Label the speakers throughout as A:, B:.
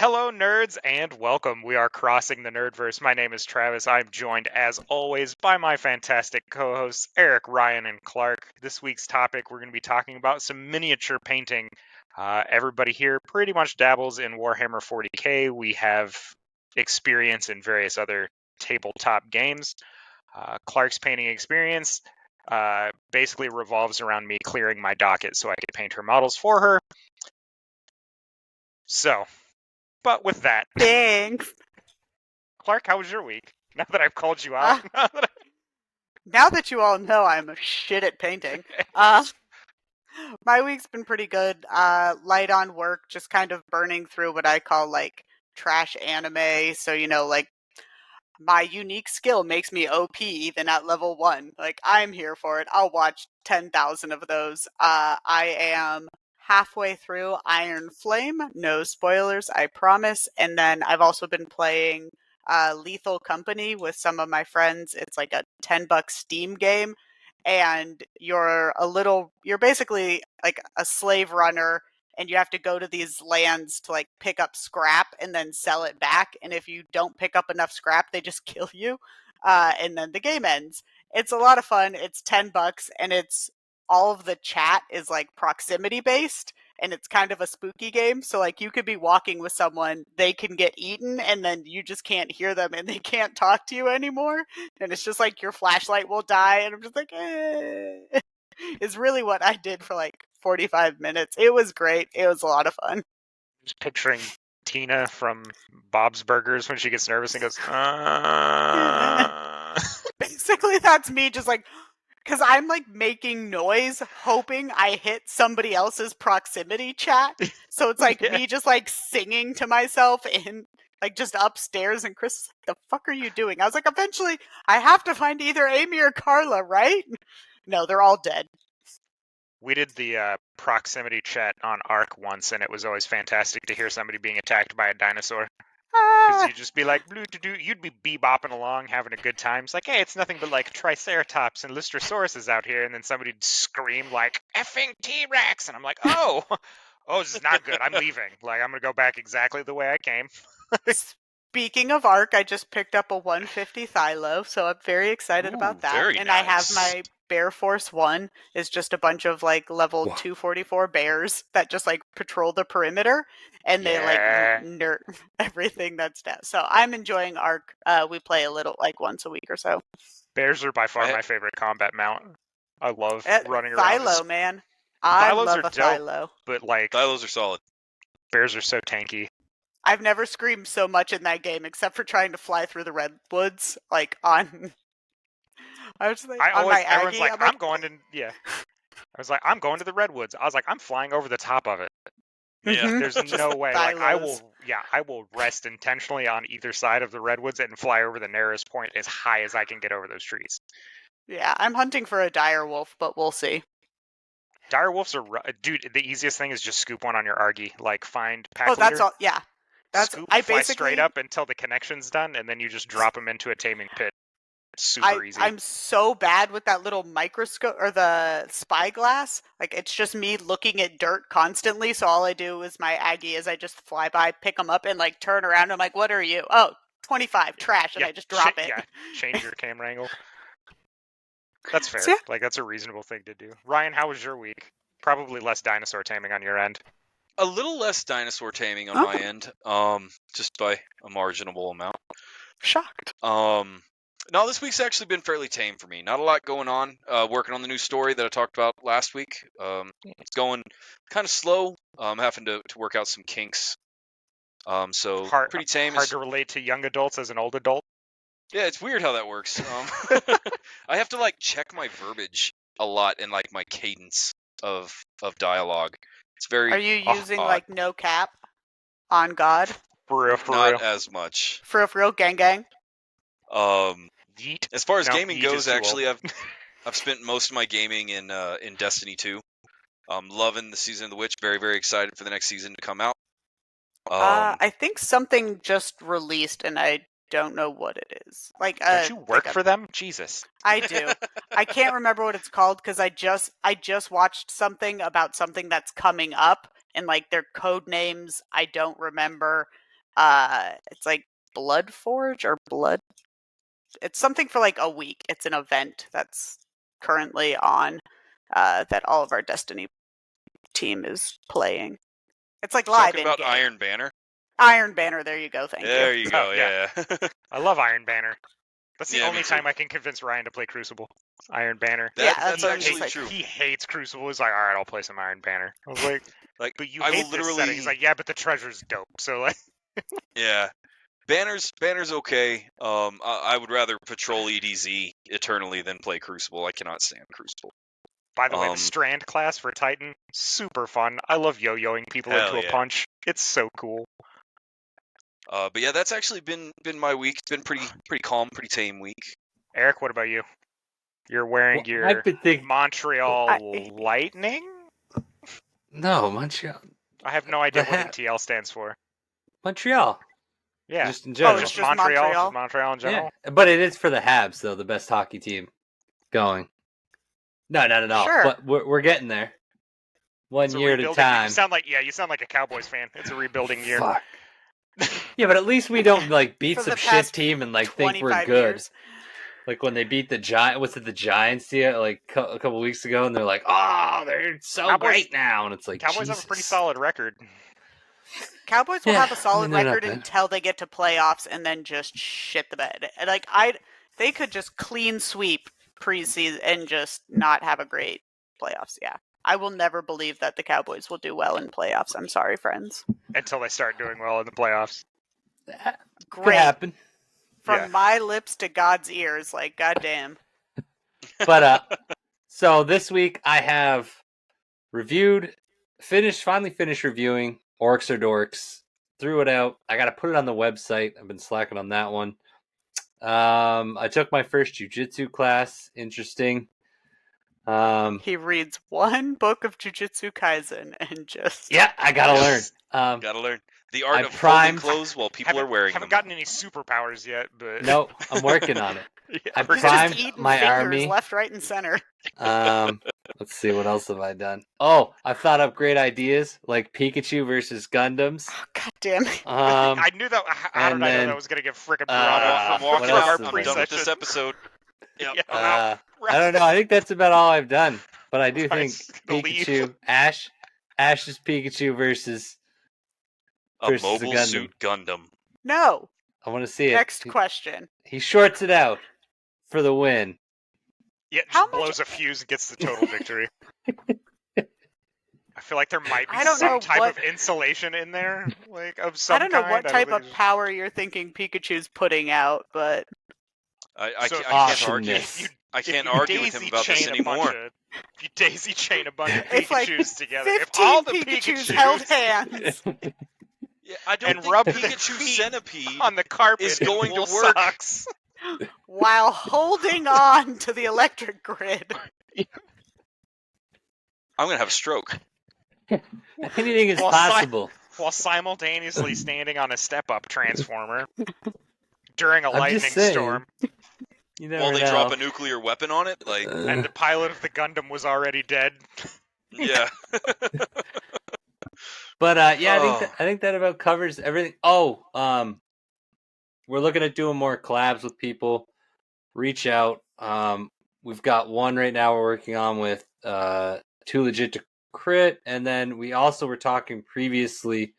A: Hello, nerds, and welcome. We are crossing the Nerdverse. My name is Travis. I'm joined, as always, by my fantastic co-hosts, Eric, Ryan, and Clark. This week's topic, we're going to be talking about some miniature painting. Everybody here pretty much dabbles in Warhammer 40k. We have experience in various other tabletop games. Clark's painting experience basically revolves around me clearing my docket so I could paint her models for her. But with that,
B: Thanks.
A: Clark, how was your week? Now that I've called you out.
B: Now that you all know I'm shit at painting, my week's been pretty good. Light on work, just kind of burning through what I call like trash anime. So, my unique skill makes me OP even at level 1. Like, I'm here for it. I'll watch 10,000 of those. I am halfway through Iron Flame. No spoilers, I promise. And then I've also been playing Lethal Company with some of my friends. It's like a $10 Steam game. And you're basically like a slave runner, and you have to go to these lands to like pick up scrap and then sell it back. And if you don't pick up enough scrap, they just kill you. And then the game ends. It's a lot of fun. It's $10, and it's all of the chat is like proximity based, and it's kind of a spooky game. So like you could be walking with someone, they can get eaten, and then you just can't hear them, and they can't talk to you anymore. And it's just like your flashlight will die, and I'm just like, eh. Is really what I did for like 45 minutes. It was great. It was a lot of fun.
A: Just picturing Tina from Bob's Burgers when she gets nervous and goes,
B: Basically, that's me just like, because I'm like making noise, hoping I hit somebody else's proximity chat. So it's like me just like singing to myself in like just upstairs. And Chris is like, the fuck are you doing? I was like, eventually I have to find either Amy or Carla, right? No, they're all dead.
A: We did the proximity chat on Ark once, and it was always fantastic to hear somebody being attacked by a dinosaur. Because you'd just be like, you'd be bebopping along, having a good time. It's like, hey, it's nothing but like Triceratops and Lystrosaurus out here. And then somebody'd scream like, effing T-Rex. And I'm like, oh, this is not good. I'm leaving. Like, I'm going to go back exactly the way I came.
B: Speaking of Ark, I just picked up a 150 Thylo, so I'm very excited about that.
C: Very
B: and
C: nice.
B: I have my Bear Force 1 is just a bunch of like level 244 bears that just like patrol the perimeter, and they like nerd everything that's down. So I'm enjoying Ark. We play a little like once a week or so.
A: Bears are by far my favorite combat mount. I love running around.
B: Thylo, man. I
A: Thylos
B: love
A: are
B: a Thylo.
A: But like
C: Thylos are solid.
A: Bears are so tanky.
B: I've never screamed so much in that game except for trying to fly through the redwoods, like on. I was like,
A: everyone's like, I'm going to, I was like, I'm going to the redwoods. I was like, I'm flying over the top of it.
C: Yeah,
A: there's no way. Like, I will rest intentionally on either side of the redwoods and fly over the nearest point as high as I can get over those trees.
B: Yeah, I'm hunting for a dire wolf, but we'll see.
A: Dire wolves are, dude. The easiest thing is just scoop one on your Argy. Like, find pack
B: leader.
A: That's
B: all. Yeah,
A: fly straight up until the connection's done, and then you just drop them into a taming pit. Super easy.
B: I'm so bad with that little microscope or the spyglass. Like, it's just me looking at dirt constantly. So all I do is my Aggie is I just fly by, pick them up, and like turn around. And I'm like, what are you? Oh, 25 trash, and I just drop it.
A: Yeah, change your camera angle. That's fair.
B: So, yeah.
A: Like, that's a reasonable thing to do. Ryan, how was your week? Probably less dinosaur taming on your end.
C: A little less dinosaur taming on my end, just by a marginal amount.
B: Shocked.
C: No, this week's actually been fairly tame for me. Not a lot going on. Working on the new story that I talked about last week. It's going kind of slow. I'm having to work out some kinks. So pretty tame.
A: Hard to relate to young adults as an old adult.
C: Yeah, it's weird how that works. I have to like check my verbiage a lot and like my cadence of dialogue. It's very.
B: Are you using like no cap on God?
A: For real.
C: Not as much.
B: For real, gang.
C: As far as gaming goes, actually, I've spent most of my gaming in Destiny 2. Loving the Season of the Witch. Very, very excited for the next season to come out.
B: I think something just released, and I don't know what it is. Like,
A: don't you work for them? Jesus.
B: I do. I can't remember what it's called because I just watched something about something that's coming up, and like their code names I don't remember. It's like Blood Forge or Blood. It's something for like a week. It's an event that's currently on that all of our Destiny team is playing. It's like live
C: Talking
B: in
C: about
B: game.
C: Iron Banner.
B: Iron Banner. There you go. Thank you.
C: There you go.
A: Oh,
C: Yeah.
A: I love Iron Banner. That's the
C: Yeah, me
A: only
C: too.
A: time I can convince Ryan to play Crucible. Iron Banner.
B: Yeah,
C: That's
B: I'm
C: actually
B: just
C: true.
A: He hates Crucible. He's like, all right, I'll play some Iron Banner. I was like,
C: Like,
A: but you
C: I
A: hate
C: will
A: this setting.
C: literally.
A: He's like, yeah, but the treasure's dope. So like,
C: Yeah. Banner's okay. I would rather patrol EDZ eternally than play Crucible. I cannot stand Crucible.
A: by the way, the Strand class for Titan, super fun. I love yo-yoing people
C: Hell
A: into
C: yeah.
A: a punch. It's so cool.
C: But yeah, that's actually been my week. It's been pretty calm, pretty tame week.
A: Eric, what about you? You're wearing
D: Well,
A: your
D: I've been thinking.
A: Montreal Lightning?
D: No, Montreal.
A: I have no idea
D: The
A: what
D: hat.
A: MTL stands for.
D: Montreal.
A: Yeah.
D: Just in general.
B: it's
A: just
B: just
A: Montreal.
B: Montreal?
A: Just Montreal in general.
D: Yeah, but it is for the Habs, though, the best hockey team going. No, not at all.
B: Sure.
D: But we're getting there. One
A: It's a
D: year at a
A: rebuilding year.
D: time.
A: You sound like a Cowboys fan. It's a rebuilding year.
D: Fuck. Yeah, but at least we don't like beat
B: For
D: some
B: the
D: shit
B: past
D: team and like think we're
B: 25
D: good.
B: years.
D: Like when they beat the Giants, was it the Giants? Yeah, like a couple weeks ago, and they're like, "Oh, they're so
A: Cowboys-
D: great now," and it's like,
A: Cowboys
D: Jesus.
A: have a pretty solid record.
B: Cowboys will
D: Yeah,
B: have a solid
D: I mean, they're not
B: record
D: bad.
B: until they get to playoffs and then just shit the bed. And like they could just clean sweep preseason and just not have a great playoffs. Yeah, I will never believe that the Cowboys will do well in playoffs. I'm sorry, friends.
A: Until they start doing well in the playoffs.
D: That could
B: Great
D: happen.
B: from
A: Yeah.
B: my lips to God's ears. Like, goddamn.
D: But so this week I have finally finished reviewing Orcs or Dorks. Threw it out. I got to put it on the website. I've been slacking on that one. I took my first jiu-jitsu class. Interesting.
B: He reads one book of Jujutsu Kaisen and just
D: Yeah, I gotta learn.
C: Gotta learn the art
D: I
C: of
D: primed-
C: folding clothes while people are wearing
A: haven't
C: them.
A: gotten any superpowers yet, but
D: No, I'm working on it.
A: Yeah,
D: I
A: we're
B: he's
A: getting-
D: primed
B: just eating
D: my
B: fingers
D: army.
B: left, right, and center.
D: Let's see, what else have I done? Oh, I've thought up great ideas like Pikachu versus Gundams.
B: Oh, God damn it.
A: I knew that. How
D: and
A: did I know
D: then,
A: that was gonna get frickin' brought up
C: From walking
D: what else
C: out,
D: have
C: I'm
D: I
C: done
D: done?
C: with this episode. Yep.
A: Yeah, I'm out.
D: I don't know. I think that's about all I've done. But I do think
A: Ryan's gonna
D: Pikachu, Ash's Pikachu versus
C: A
D: versus
C: mobile
D: Gundam.
C: suit Gundam.
B: No.
D: I want to see it.
B: Next question.
D: He shorts it out for the win.
A: Yeah,
B: How
A: just
B: much-
A: blows a fuse and gets the total victory. I feel like there might be
B: I don't
A: some
B: know
A: type
B: what-
A: of insulation in there, like of some
B: I don't know
A: kind.
B: what
A: I
B: type
A: think
B: of
A: it's-
B: power you're thinking Pikachu's putting out, but
C: I
A: So
C: can't argue.
D: awesomeness.
C: I
A: if
C: can't
A: you
C: argue with him
A: daisy
C: about this
A: chain a bunch
C: anymore.
A: of- If you daisy chain a bunch of
B: If, like,
A: Pikachus together, if
B: 15
A: all the
B: Pikachus
A: Pikachus
B: held hands.
C: Yeah, I don't
A: and
C: think
A: rub their
C: Pikachu
A: feet
C: Centipede
A: on the carpet
C: is
A: in
C: going to
A: wool
C: work.
A: socks.
B: while holding on to the electric grid.
C: I'm gonna have a stroke.
D: Anything is
A: Well,
D: possible.
A: while simultaneously standing on a step-up transformer during a
D: I'm
A: lightning
D: just saying.
A: storm,
D: You never
C: While they
D: know.
C: drop a nuclear weapon on it, like
A: and the pilot of the Gundam was already dead.
C: yeah.
D: But yeah,
C: Oh.
D: I think that about covers everything. Oh, we're looking at doing more collabs with people. Reach out. We've got one right now we're working on with Too Legit to Crit, and then we also were talking previously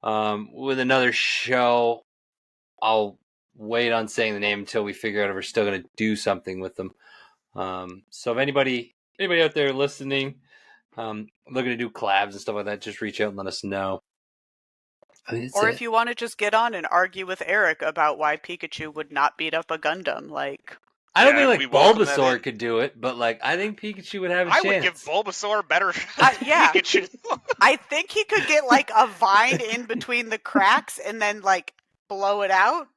D: with another show. I'll wait on saying the name until we figure out if we're still going to do something with them. So if anybody out there listening, looking to do collabs and stuff like that, just reach out and let us know. I mean,
B: Or if you want to just get on and argue with Eric about why Pikachu would not beat up a Gundam, like
D: I don't
A: Yeah,
D: think
C: we
D: like
C: welcome that
D: Bulbasaur
C: in.
D: could do it, but like I think Pikachu would have a
A: I
D: chance.
A: would give Bulbasaur a better shot than
B: yeah.
A: Pikachu.
B: I think he could get like a vine in between the cracks and then like blow it out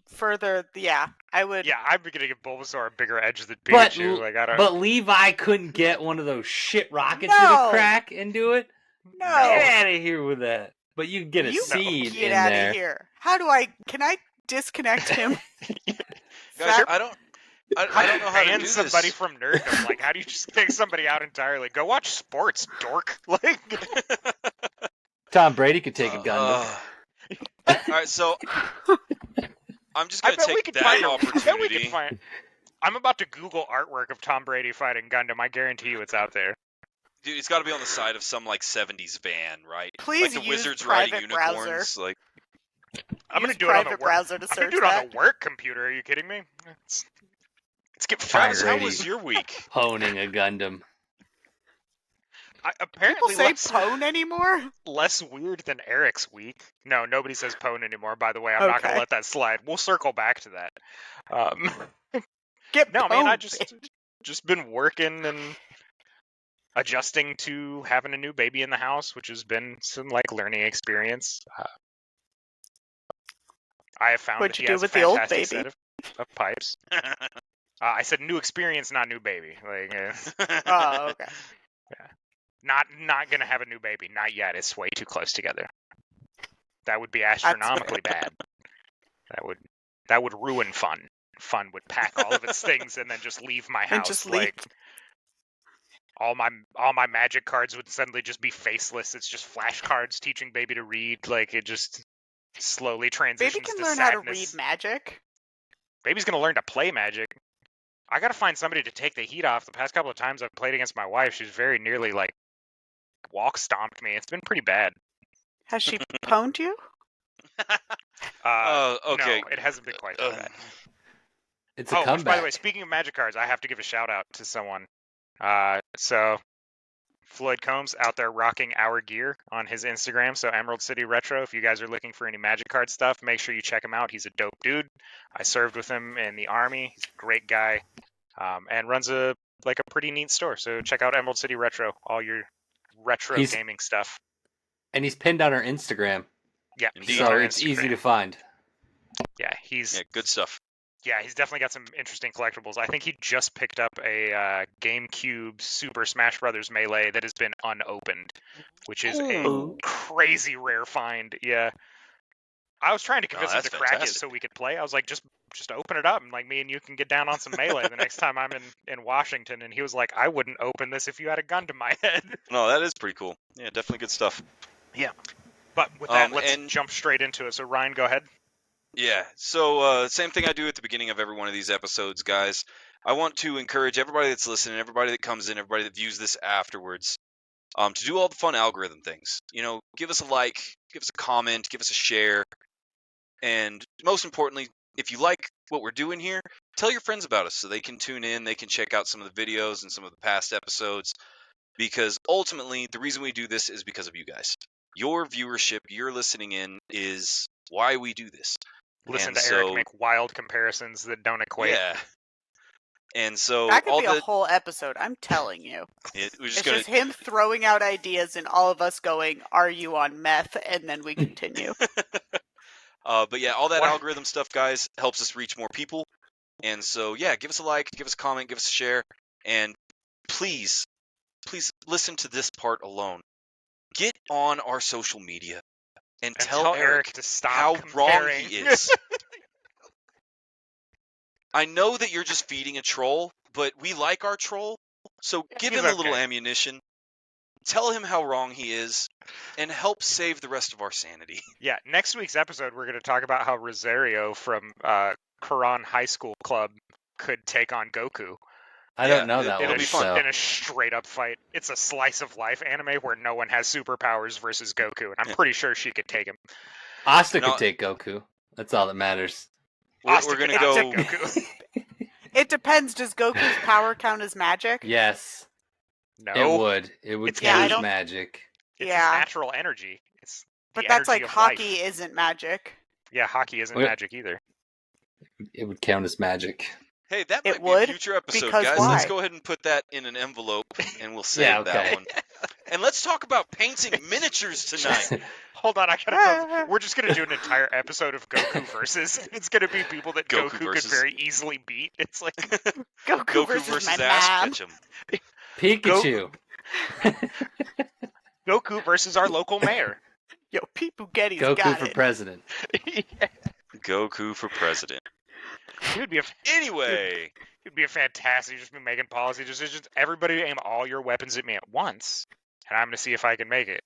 B: further. Yeah, I would.
A: Yeah, I'm gonna give Bulbasaur a bigger edge than
D: But
A: Pikachu. Like I don't.
D: But Levi couldn't get one of those shit rockets through
B: No.
D: the crack and do it.
B: No.
D: Get out of here with that. But you can get a
B: You
D: seed
B: get
D: in
B: out
D: there.
B: of here. Can I disconnect him?
C: Guys,
B: That-
C: I don't
A: How
C: know how to
A: ban
C: do
A: somebody
C: this.
A: from nerddom? Like, how do you just kick somebody out entirely? Go watch sports, dork. Like,
D: Tom Brady could take a Gundam.
C: All right, so I'm just
A: I
C: gonna
A: bet we
C: take
A: could
C: that
A: find. I bet we
C: opportunity.
A: could find. I'm about to Google artwork of Tom Brady fighting Gundam. I guarantee you, it's out there.
C: Dude, it's got to be on the side of some like '70s van, right?
B: Please
C: Like the
B: use
C: wizards riding
B: private browser.
C: unicorns. Like,
A: I'm gonna
B: Use
A: do it on the
B: private
A: work.
B: browser to
A: I'm gonna
B: search
A: do it on
B: that.
A: the work computer. Are you kidding me? Let's get
C: Travis,
A: fired.
C: how
D: Brady.
C: was your week?
D: Honing a Gundam.
B: People
A: Apparently
B: say pwn anymore?
A: less weird than Eric's week. No, nobody says pwn anymore. By the way, I'm not gonna
B: Okay.
A: let that slide. We'll circle back to that.
B: Get
A: No, man, I
B: pwned.
A: just been working and adjusting to having a new baby in the house, which has been some like learning experience. I have found
B: What'd
A: that
B: you
A: he
B: do
A: has a
B: with the old
A: fantastic
B: baby?
A: set of pipes. I said new experience, not new baby. Like,
B: Oh, okay.
A: not gonna have a new baby. Not yet. It's way too close together. That would be astronomically bad. That would ruin fun. Fun would pack all of its things and then just leave my
B: And
A: house.
B: just leave.
A: Like all my magic cards would suddenly just be faceless. It's just flashcards teaching baby to read. Like it just slowly transitions
B: Baby can
A: to
B: learn
A: sadness.
B: how to read magic.
A: Baby's gonna learn to play magic. I gotta find somebody to take the heat off. The past couple of times I've played against my wife, she's very nearly like walk stomped me. It's been pretty bad.
B: Has she pwned you?
C: Okay.
A: No, it hasn't been quite that bad.
D: It's a
A: Which,
D: comeback.
A: by the way, speaking of magic cards, I have to give a shout out to someone. So Floyd Combs out there rocking our gear on his Instagram. So Emerald City Retro. If you guys are looking for any magic card stuff, make sure you check him out. He's a dope dude. I served with him in the army. He's a great guy, and runs a pretty neat store. So check out Emerald City Retro. All your retro gaming stuff.
D: And he's pinned on our Instagram.
A: Yeah,
C: Indeed.
A: he's on
D: So
A: our
D: it's easy
A: Instagram.
D: to find.
A: Yeah, he's
C: good stuff.
A: Yeah, he's definitely got some interesting collectibles. I think he just picked up a GameCube Super Smash Brothers Melee that has been unopened, which is a crazy rare find. Yeah, I was trying to convince him
C: that's
A: to crack it
C: fantastic.
A: so we could play. I was like, just open it up, and like me and you can get down on some Melee the next time I'm in Washington. And he was like, I wouldn't open this if you had a gun to my head.
C: No, that is pretty cool. Yeah, definitely good stuff.
A: Yeah. But with that, let's jump straight into it. So Ryan, go ahead.
C: Yeah, so same thing I do at the beginning of every one of these episodes, guys. I want to encourage everybody that's listening, everybody that comes in, everybody that views this afterwards, to do all the fun algorithm things. You know, give us a like, give us a comment, give us a share, and most importantly, if you like what we're doing here, tell your friends about us so they can tune in, they can check out some of the videos and some of the past episodes, because ultimately, the reason we do this is because of you guys. Your viewership, your listening in is why we do this.
A: Listen to Eric make wild comparisons that don't equate.
C: Yeah. And so
B: that could be a whole episode. I'm telling you. It's just him throwing out ideas and all of us going, "Are you on meth?" And then we continue.
C: But yeah, all that algorithm stuff, guys, helps us reach more people. And so yeah, give us a like, give us a comment, give us a share, and please listen to this part alone. Get on our social media and tell Eric
A: to stop
C: how
A: comparing.
C: wrong he is. I know that you're just feeding a troll, but we like our troll, so give him a little ammunition. Tell him how wrong he is, and help save the rest of our sanity.
A: Yeah, next week's episode, we're going to talk about how Rosario from Quran High School Club could take on Goku.
D: I don't know that
A: It'll
D: one.
A: be fun in a straight-up fight. It's a slice-of-life anime where no one has superpowers versus Goku, and I'm pretty sure she could take him.
D: Asta could take Goku. That's all that matters.
C: We're going to go...
A: Goku.
B: It depends. Does Goku's power count as magic?
D: Yes.
A: No.
D: It would. It would count as magic.
A: It's natural energy. It's
B: but that's like hockey isn't magic.
A: Yeah, hockey isn't magic either.
D: It would count as magic.
C: Hey, that might be a future episode, guys.
B: Why?
C: Let's go ahead and put that in an envelope, and we'll save that one. And let's talk about painting miniatures tonight.
A: Hold on, I gotta. We're just gonna do an entire episode of Goku versus. It's gonna be people that Goku could very easily beat. It's like
B: Goku versus
C: Ash Ketchum.
D: Pikachu.
A: Goku versus our local mayor.
B: Yo, Pete Bugetti's
D: Goku
B: got
D: for
B: it.
D: president.
A: Yeah.
C: Goku for president.
A: He would be
C: anyway.
A: It'd be a fantastic. Just be making policy decisions. Everybody aim all your weapons at me at once, and I'm gonna see if I can make it.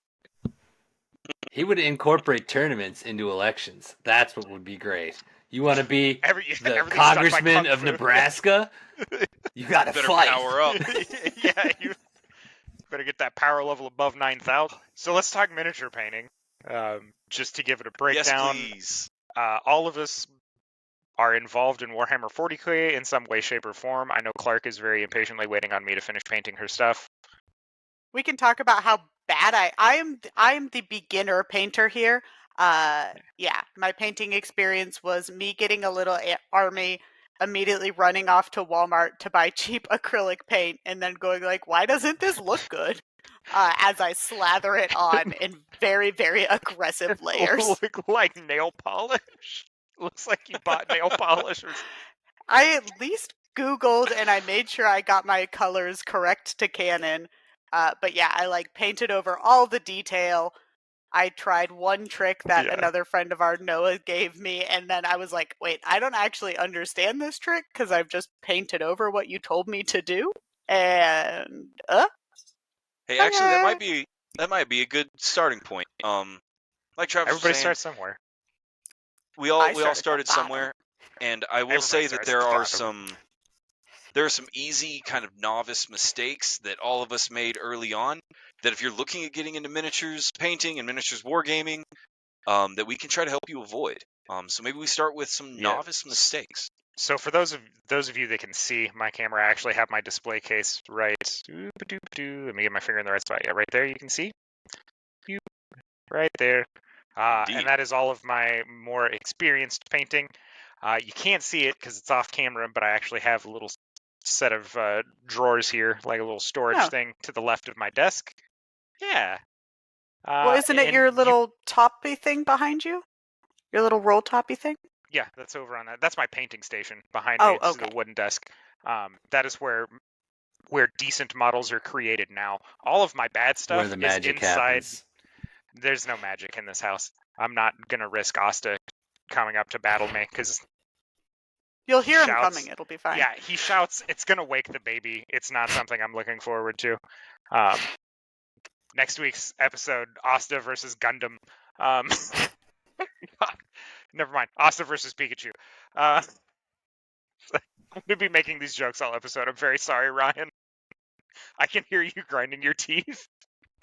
D: He would incorporate tournaments into elections. That's what would be great. You want to be the
A: Everything's done by
D: congressman
A: Kung
D: of
A: Fu.
D: Nebraska? You gotta
C: Better
D: fight.
C: power up.
A: Yeah, you better get that power level above 9,000. So let's talk miniature painting. Just to give it a
C: Yes,
A: breakdown,
C: please.
A: all of us are involved in Warhammer 40k in some way, shape, or form. I know Clark is very impatiently waiting on me to finish painting her stuff.
B: We can talk about how bad I am the beginner painter here. Yeah, my painting experience was me getting a little army, immediately running off to Walmart to buy cheap acrylic paint, and then going like, "Why doesn't this look good?" As I slather it on in very, very aggressive layers.
A: like nail polish. Looks like you bought nail polish.
B: I at least Googled and I made sure I got my colors correct to Canon. But yeah, I like painted over all the detail. I tried one trick that
A: Yeah.
B: another friend of ours, Noah, gave me, and then I was like, wait, I don't actually understand this trick because I've just painted over what you told me to do. And
C: Hey, actually,
B: okay.
C: that might be a good starting point. Like Travis was
A: Everybody
C: saying,
A: starts somewhere.
C: we
B: I
C: all
B: started at the
C: started
B: bottom.
C: somewhere, and I will
A: Everybody
C: say that
A: starts at the bottom.
C: there are some easy kind of novice mistakes that all of us made early on. That if you're looking at getting into miniatures painting and miniatures wargaming, that we can try to help you avoid. So maybe we start with some
A: Yeah.
C: novice mistakes.
A: So for those of you that can see my camera, I actually have my display case right. Let me get my finger in the right spot. Yeah, right there. You can see. Right there.
C: Indeed.
A: And that is all of my more experienced painting. You can't see it because it's off camera, but I actually have a little set of drawers here, like a little storage thing to the left of my desk. Yeah.
B: Well, isn't it your little toppy thing behind you? Your little roll toppy thing?
A: Yeah, that's over on that. That's my painting station behind
B: Oh,
A: me. It's
B: okay.
A: the wooden desk. That is where decent models are created now. All of my bad stuff
D: Where the magic
A: is inside.
D: happens.
A: There's no magic in this house. I'm not gonna risk Asta coming up to battle me because
B: you'll hear him coming. It'll be fine.
A: Yeah, he shouts. It's gonna wake the baby. It's not something I'm looking forward to. Next week's episode, Asta versus Gundam. Never mind. Asta versus Pikachu. I'm gonna be making these jokes all episode. I'm very sorry, Ryan. I can hear you grinding your teeth.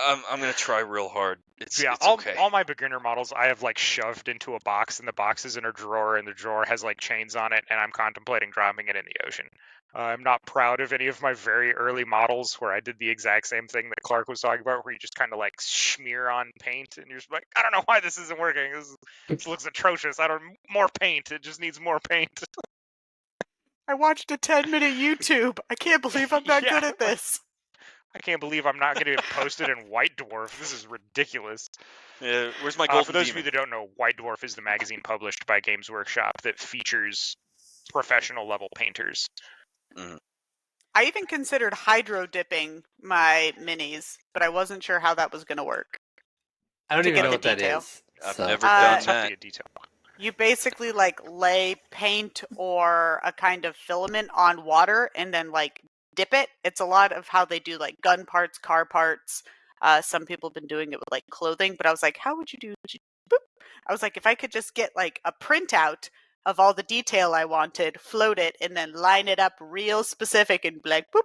C: I'm gonna try real hard. It's okay.
A: All my beginner models I have like shoved into a box, and the box is in a drawer, and the drawer has like chains on it, and I'm contemplating dropping it in the ocean. I'm not proud of any of my very early models where I did the exact same thing that Clark was talking about, where you just kind of like smear on paint, and you're just like, I don't know why this isn't working. This looks atrocious. More paint. It just needs more paint.
B: I watched a 10-minute YouTube. I can't believe I'm not good at this.
A: I can't believe I'm not going to post it in White Dwarf. This is ridiculous.
C: Where's my golden
A: For those
C: demon?
A: of you that don't know, White Dwarf is the magazine published by Games Workshop that features professional level painters.
C: Mm.
B: I even considered hydro dipping my minis, but I wasn't sure how that was going to work.
D: I don't
B: to
D: even
B: get
D: know
B: the
D: what that
B: detail.
D: is.
C: I've never done
A: Tough to
C: that.
A: get detail.
B: You basically like lay paint or a kind of filament on water and then like dip it. It's a lot of how they do like gun parts, car parts. Some people have been doing it with like clothing, but I was like, how would you do? Boop. I was like, if I could just get like a printout of all the detail I wanted, float it, and then line it up real specific and be like, boop,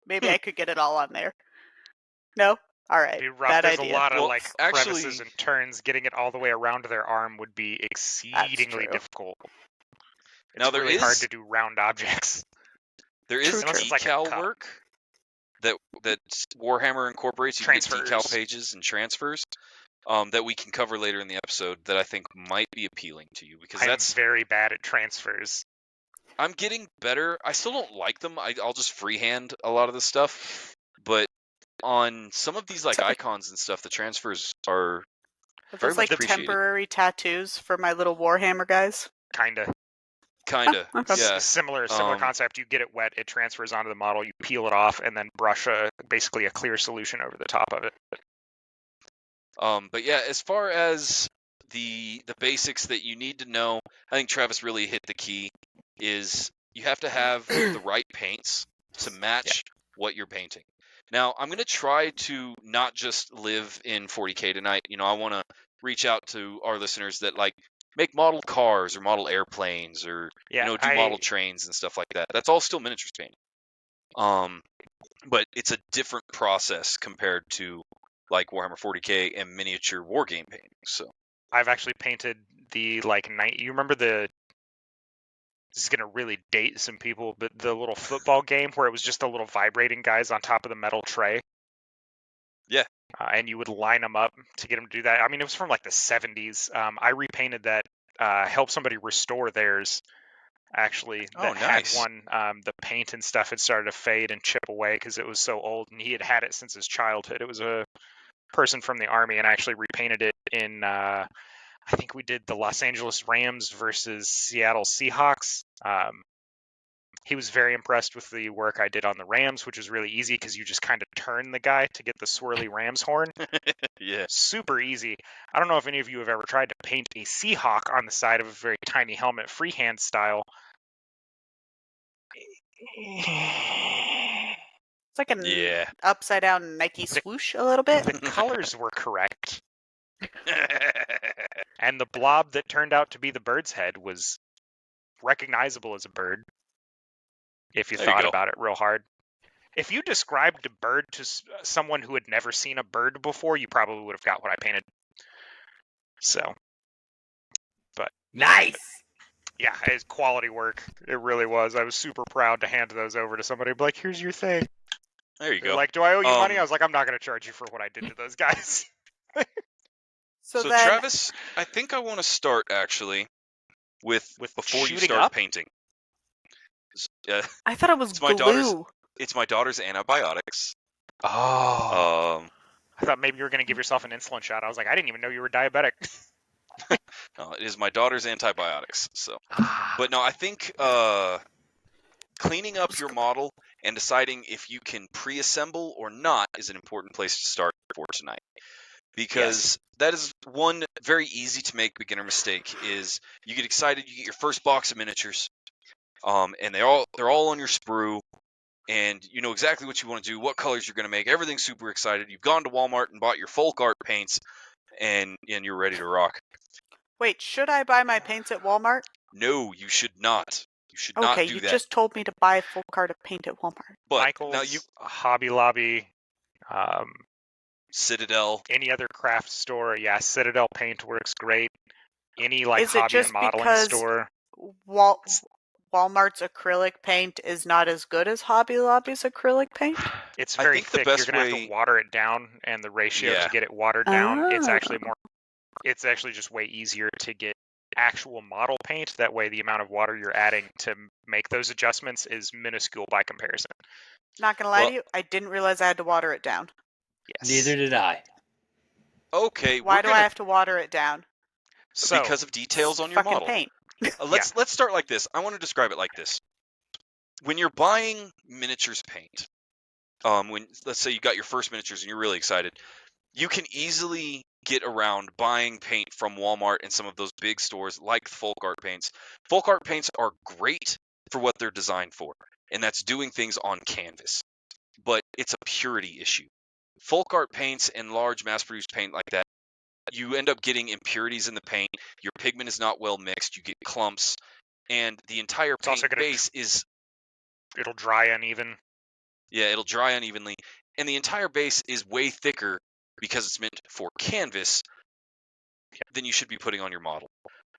B: maybe I could get it all on there. No? All right.
A: It'd be rough.
B: Bad
A: There's
B: idea.
A: a lot
C: Well,
A: of like
C: actually-
A: crevices and turns. Getting it all the way around their arm would be exceedingly
B: true.
A: difficult. It's
C: Now, there
A: really hard
C: is-
A: to do round objects.
C: There is
B: True,
A: Unless it's like a
C: decal
A: cup.
C: work that Warhammer incorporates. You can get
A: Transfers.
C: decal pages and transfers that we can cover later in the episode that I think might be appealing to you because
A: I'm very bad at transfers.
C: I'm getting better. I still don't like them. I'll just freehand a lot of the stuff, but on some of these like icons and stuff, the transfers are
B: Are
C: very
B: those
C: much
B: like
C: appreciated.
B: temporary tattoos for my little Warhammer guys?
A: Kinda.
C: Kinda,
B: Okay.
C: yeah.
A: Similar concept. You get it wet, it transfers onto the model, you peel it off, and then brush basically a clear solution over the top of it.
C: But yeah, as far as the basics that you need to know, I think Travis really hit the key. Is you have to have the right paints to match what you're painting. Now, I'm going to try to not just live in 40K tonight. I want to reach out to our listeners that make model cars or model airplanes or do model trains and stuff like that. That's all still miniatures painting. But it's a different process compared to like Warhammer 40K and miniature war game painting. So
A: I've actually painted the night. You remember this is gonna really date some people, but the little football game where it was just the little vibrating guys on top of the metal tray.
C: Yeah.
A: And you would line them up to get them to do that. I mean, it was from like the 70s. I repainted that, helped somebody restore theirs, actually, that had
C: nice.
A: one. The paint and stuff had started to fade and chip away because it was so old, and he had it since his childhood. It was a person from the Army, and I actually repainted it in, I think we did the Los Angeles Rams versus Seattle Seahawks. He was very impressed with the work I did on the Rams, which was really easy because you just kind of turn the guy to get the swirly Rams horn.
C: Yeah.
A: Super easy. I don't know if any of you have ever tried to paint a Seahawk on the side of a very tiny helmet, freehand style.
B: It's like an upside down Nike swoosh a little bit.
A: The colors were correct. And the blob that turned out to be the bird's head was recognizable as a bird, if you thought about it real hard. If you described a bird to someone who had never seen a bird before, you probably would have got what I painted. So, but
D: nice.
A: Yeah, it's quality work. It really was. I was super proud to hand those over to somebody. Be like, here's your thing.
C: There you
A: They're
C: go.
A: like, do I owe you money? I was like, I'm not going to charge you for what I did to those guys.
C: So then, Travis, I think I want to start actually with before you start painting.
B: I thought it was glue.
C: It's my daughter's antibiotics.
A: Oh. I thought maybe you were going to give yourself an insulin shot. I was like, I didn't even know you were diabetic.
C: No, it is my daughter's antibiotics. So, but no, I think cleaning up your model and deciding if you can pre-assemble or not is an important place to start for tonight. Because that is one very easy to make beginner mistake. Is you get excited, you get your first box of miniatures, and they're all on your sprue, and you know exactly what you want to do, what colors you're going to make. Everything's super excited. You've gone to Walmart and bought your folk art paints, and you're ready to rock.
B: Wait, should I buy my paints at Walmart?
C: No, you should not. You should not do that.
B: Okay, you just told me to buy a full cart of paint at Walmart.
C: But
A: Michael's,
C: now
A: Hobby Lobby,
C: Citadel,
A: any other craft store, Citadel paint works great. Any hobby and modeling store.
B: Walmart's acrylic paint is not as good as Hobby Lobby's acrylic paint?
A: It's very thick. You're going to have to water it down, and the ratio to get it watered down, it's actually just way easier to get actual model paint. That way the amount of water you're adding to make those adjustments is minuscule by comparison.
B: Not going to lie to you, I didn't realize I had to water it down.
A: Yes.
D: Neither did I.
C: Okay.
B: Why do I have to water it down?
C: Because of details on your model.
B: Paint.
C: Let's start like this. I want to describe it like this. When you're buying miniatures paint, let's say you got your first miniatures and you're really excited, you can easily get around buying paint from Walmart and some of those big stores like folk art paints. Folk art paints are great for what they're designed for, and that's doing things on canvas. But it's a purity issue. Folk art paints and large mass-produced paint like that, you end up getting impurities in the paint. Your pigment is not well mixed. You get clumps, and the entire paint base is...
A: It'll dry uneven.
C: Yeah, it'll dry unevenly. And the entire base is way thicker because it's meant for canvas than you should be putting on your model.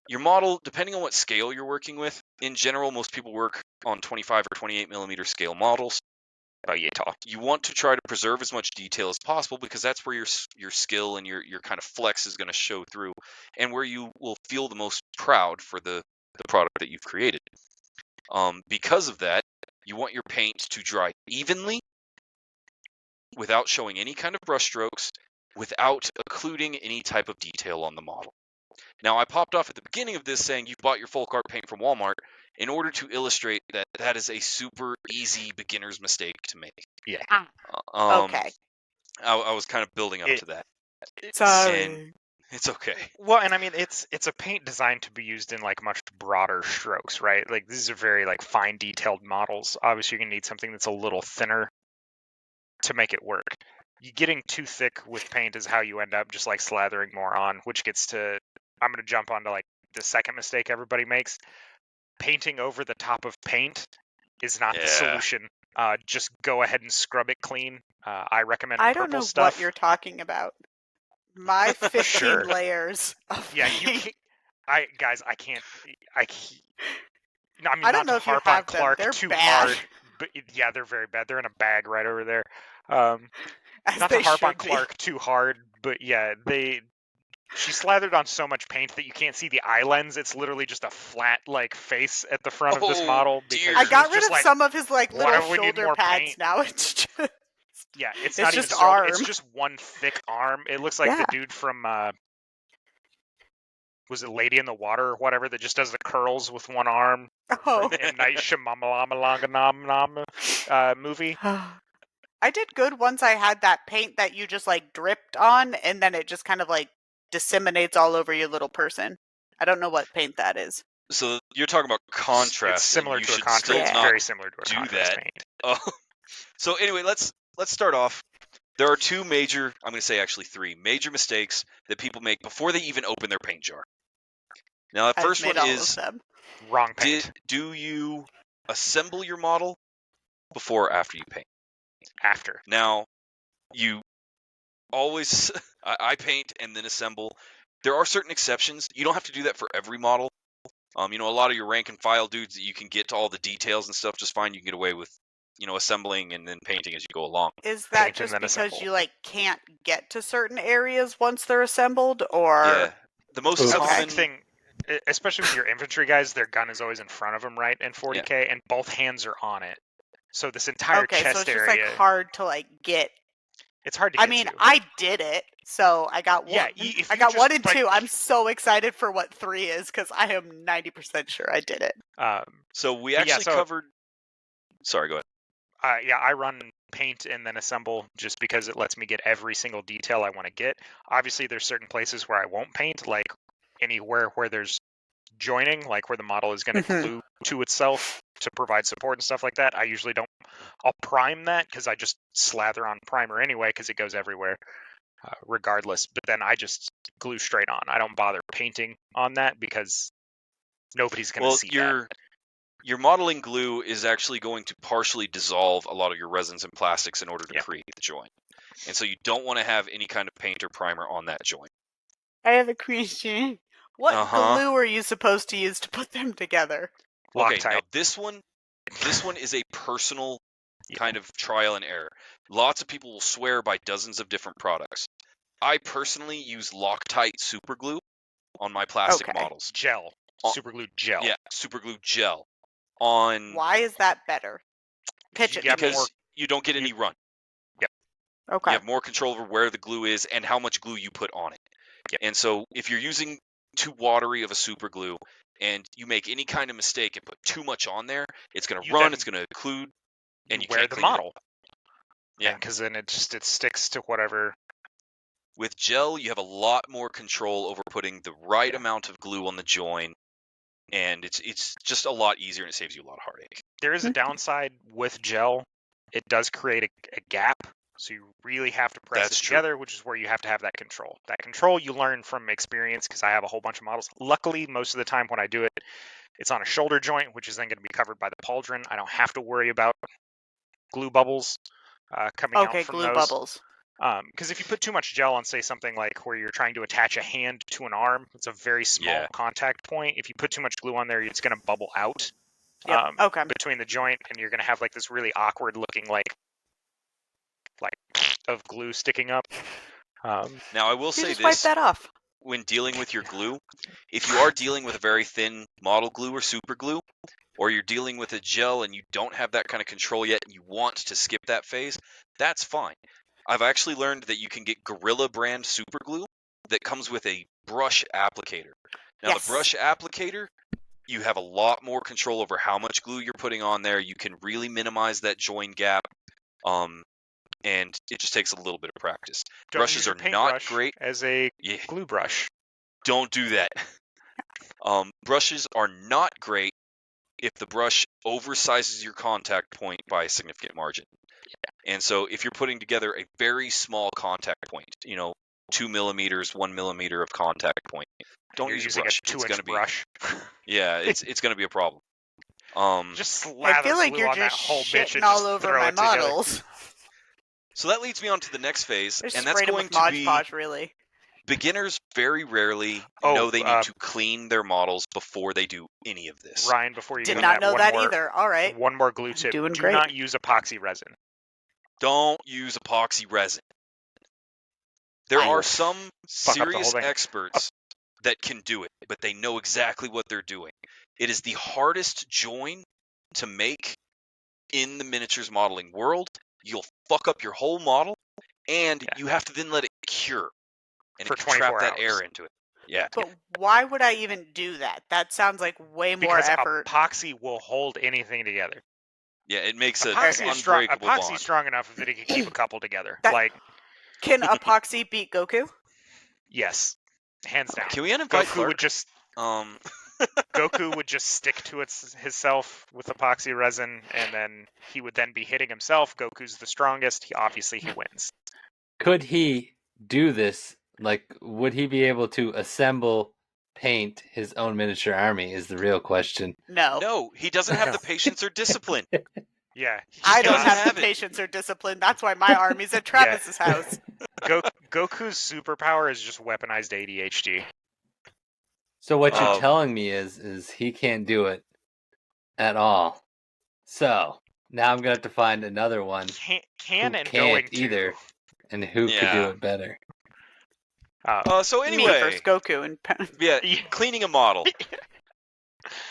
C: Your model, depending on what scale you're working with, in general, most people work on 25 or 28 millimeter scale models. You want to try to preserve as much detail as possible because that's where your skill and your kind of flex is going to show through, and where you will feel the most proud for the product that you've created. Because of that, you want your paint to dry evenly without showing any kind of brush strokes, without occluding any type of detail on the model. Now, I popped off at the beginning of this saying you've bought your folk art paint from Walmart in order to illustrate that that is a super easy beginner's mistake to make.
A: Yeah.
B: Okay.
C: I was kind of building up to that.
B: Sorry.
C: It's okay.
A: Well, and I mean, it's a paint designed to be used in much broader strokes, right? Like these are very fine detailed models. Obviously, you're gonna need something that's a little thinner to make it work. You getting too thick with paint is how you end up just like slathering more on, which gets to, I'm going to jump onto like the second mistake everybody makes. Painting over the top of paint is not the
C: Yeah.
A: solution. Just go ahead and scrub it clean. I recommend
B: I
A: purple
B: don't know
A: stuff.
B: what you're talking about. My 15
A: Sure.
B: layers of
A: Yeah, you
B: paint.
A: can't. I can't. No, I mean,
B: I don't
A: not to
B: know if you
A: harp on
B: have them.
A: Clark
B: They're
A: too
B: bad.
A: hard, but yeah, they're very bad. They're in a bag right over there. Um,
B: As
A: not to
B: they
A: harp on
B: should be.
A: Clark too hard, but yeah, she slathered on so much paint that you can't see the eye lens. It's literally just a flat like face at the front of this
C: Oh,
A: model
C: dear.
A: because
B: I
A: she
B: got
A: was
B: rid
A: just
B: of
A: like,
B: some of his like
A: "Why
B: little
A: do we need
B: shoulder
A: more
B: pads
A: paint?"
B: now. It's just
A: Yeah, it's
B: It's
A: not even
B: just
A: shoulder. It's
B: arm.
A: just one thick arm. It looks like the
B: Yeah.
A: dude from was it Lady in the Water or whatever that just does the curls with one arm
B: Oh.
A: from the M. Night Shyamalan movie.
B: I did good once I had that paint that you just like dripped on and then it just kind of like disseminates all over your little person. I don't know what paint that is.
C: So you're talking about contrast.
A: It's similar
C: and you
A: to a
C: should
A: contrast.
C: still
A: It's
B: Yeah.
C: not
A: very similar to a
C: do
A: contrast
C: that.
A: paint.
C: Oh. So anyway, let's start off. There are two major, I'm going to say actually three major mistakes that people make before they even open their paint jar. Now, the
B: I've
C: first
B: made
C: one
B: all
C: is,
B: of them.
A: Wrong paint.
C: do you assemble your model before or after you paint?
A: After.
C: Now, you always, I paint and then assemble. There are certain exceptions. You don't have to do that for every model. A lot of your rank and file dudes that you can get to all the details and stuff just fine. You can get away with, assembling and then painting as you go along.
B: Is that
A: Paint and
B: just
A: then
B: because
A: assemble.
B: you like can't get to certain areas once they're assembled, or
C: Yeah. The most
D: Oops.
A: The
C: common
A: big thing, especially with your infantry guys, their gun is always in front of them, right? In 40k, and both hands are on it. So this entire
B: okay, so
A: chest
B: it's just
A: area,
B: like hard to like get.
A: it's hard to
B: I
A: get
B: mean,
A: to.
B: I did it, so I got
A: Yeah,
B: one.
A: if
B: I
A: you
B: got
A: just,
B: one and
A: like-
B: two. I'm so excited for what 3 is because I am 90% sure I did it.
C: So we
A: But yeah,
C: actually
A: so-
C: covered. Sorry, go ahead.
A: Yeah, I run paint and then assemble just because it lets me get every single detail I want to get. Obviously, there's certain places where I won't paint, like anywhere where there's joining, like where the model is going to
B: Mhm.
A: glue to itself to provide support and stuff like that. I usually don't. I'll prime that because I just slather on primer anyway because it goes everywhere, regardless. But then I just glue straight on. I don't bother painting on that because nobody's going to see that.
C: Your modeling glue is actually going to partially dissolve a lot of your resins and plastics in order to
A: Yep.
C: create the joint. And so you don't want to have any kind of paint or primer on that joint.
B: I have a question. What
C: Uh-huh.
B: glue are you supposed to use to put them together?
C: Okay,
A: Loctite.
C: now this one is a personal kind of trial and error. Lots of people will swear by dozens of different products. I personally use Loctite super glue on my plastic
B: Okay.
C: models.
A: Gel, super glue gel.
C: Yeah, super glue gel. On
B: Why is that better? Pitch
A: You
B: it
A: get
B: to me.
C: because you don't get any run.
B: Okay.
C: You have more control over where the glue is and how much glue you put on it.
A: Yep.
C: And so if you're using too watery of a super glue and you make any kind of mistake and put too much on there, it's going to
A: You
C: run,
A: then-
C: it's going to occlude, and you
A: wear
C: can't
A: the
C: clean it
A: model.
C: up. Yeah.
A: because then it sticks to whatever.
C: With gel, you have a lot more control over putting the right amount of glue on the join, and it's just a lot easier and it saves you a lot of heartache.
A: There is a downside with gel. It does create a gap, so you really have to press
C: That's
A: it
C: true.
A: together, which is where you have to have that control. That control you learn from experience because I have a whole bunch of models. Luckily, most of the time when I do it, it's on a shoulder joint, which is then going to be covered by the pauldron. I don't have to worry about glue bubbles coming out
B: Okay,
A: from
B: glue
A: those.
B: bubbles.
A: Because if you put too much gel on, say, something like where you're trying to attach a hand to an arm, it's a very small contact point. If you put too much glue on there, it's going to bubble out
B: Yep. Okay.
A: between the joint, and you're going to have like this really awkward looking like of glue sticking up.
C: Now, I will
B: You
C: say
B: just wipe
C: this,
B: that off.
C: when dealing with your glue, if you are dealing with a very thin model glue or super glue, or you're dealing with a gel and you don't have that kind of control yet and you want to skip that phase, that's fine. I've actually learned that you can get Gorilla brand super glue that comes with a brush applicator. Now,
B: Yes.
C: the brush applicator, you have a lot more control over how much glue you're putting on there. You can really minimize that join gap, and it just takes a little bit of practice.
A: Don't
C: Brushes
A: use your
C: are not
A: paintbrush
C: great.
A: as a
C: Yeah,
A: glue brush.
C: don't do that. Brushes are not great if the brush oversizes your contact point by a significant margin. And so if you're putting together a very small contact point, 2 millimeters, 1 millimeter of contact point, don't
A: You're
C: use a
A: using
C: brush.
A: a 2-inch
C: It's going to be
A: brush.
C: it's going to be a problem.
A: Just
B: I
A: slather
B: feel like
A: glue
B: you're
A: on that
B: just
A: whole bitch
B: shitting
A: and
B: all
A: just
B: over
A: throw
B: my
A: it together.
B: models.
C: So that leads me on to the next phase,
B: I just
C: and that's
B: sprayed them
C: going
B: with
C: to
B: Mod
C: be
B: Podge, really.
C: beginners very rarely
A: Oh,
C: know they need to clean their models before they do any of this.
A: Ryan, before you
B: Did
A: go
B: not
A: on
B: know
A: one
B: that
A: more,
B: either. All right.
A: one more glue
B: I'm
A: tip.
B: doing
A: Do
B: great.
A: not use epoxy resin.
C: Don't use epoxy resin. There
A: I will
C: are some
A: fuck up the whole
C: serious
A: thing.
C: experts that can do it, but they know exactly what they're doing. It is the hardest join to make in the miniatures modeling world. You'll fuck up your whole model, and
A: Yeah.
C: you have to then let it cure, and
A: For
C: it can trap
A: 24
C: that
A: hours.
C: air into it. Yeah.
B: But why would I even do that? That sounds like way more
A: Because
B: effort.
A: epoxy will hold anything together.
C: Yeah, it makes an
A: Epoxy is strong.
C: unbreakable
A: Epoxy's
C: bond.
A: strong enough that it can keep a couple together.
B: That- Can epoxy beat Goku?
A: Yes, hands down.
C: Can we invite
A: Goku
C: Clark?
A: would just
C: Um,
A: Goku would just stick to himself with epoxy resin, and then he would then be hitting himself. Goku's the strongest. He wins.
D: Could he do this? Like, would he be able to paint his own miniature army? Is the real question.
C: no, he doesn't have
A: No.
C: the patience or discipline.
A: Yeah,
B: I don't
C: doesn't
B: have
C: have
B: the
C: it.
B: patience or discipline. That's why my army's at Travis's house.
A: Goku's superpower is just weaponized ADHD.
D: So what you're
C: Um,
D: telling me is he can't do it at all. So now I'm gonna have to find another one
A: Can
D: who
A: and
D: can't
A: going to.
D: either, and who could do
C: Yeah.
D: it better.
C: So
B: Me
C: anyway,
B: versus Goku and
C: yeah,
A: Yeah.
C: cleaning a model.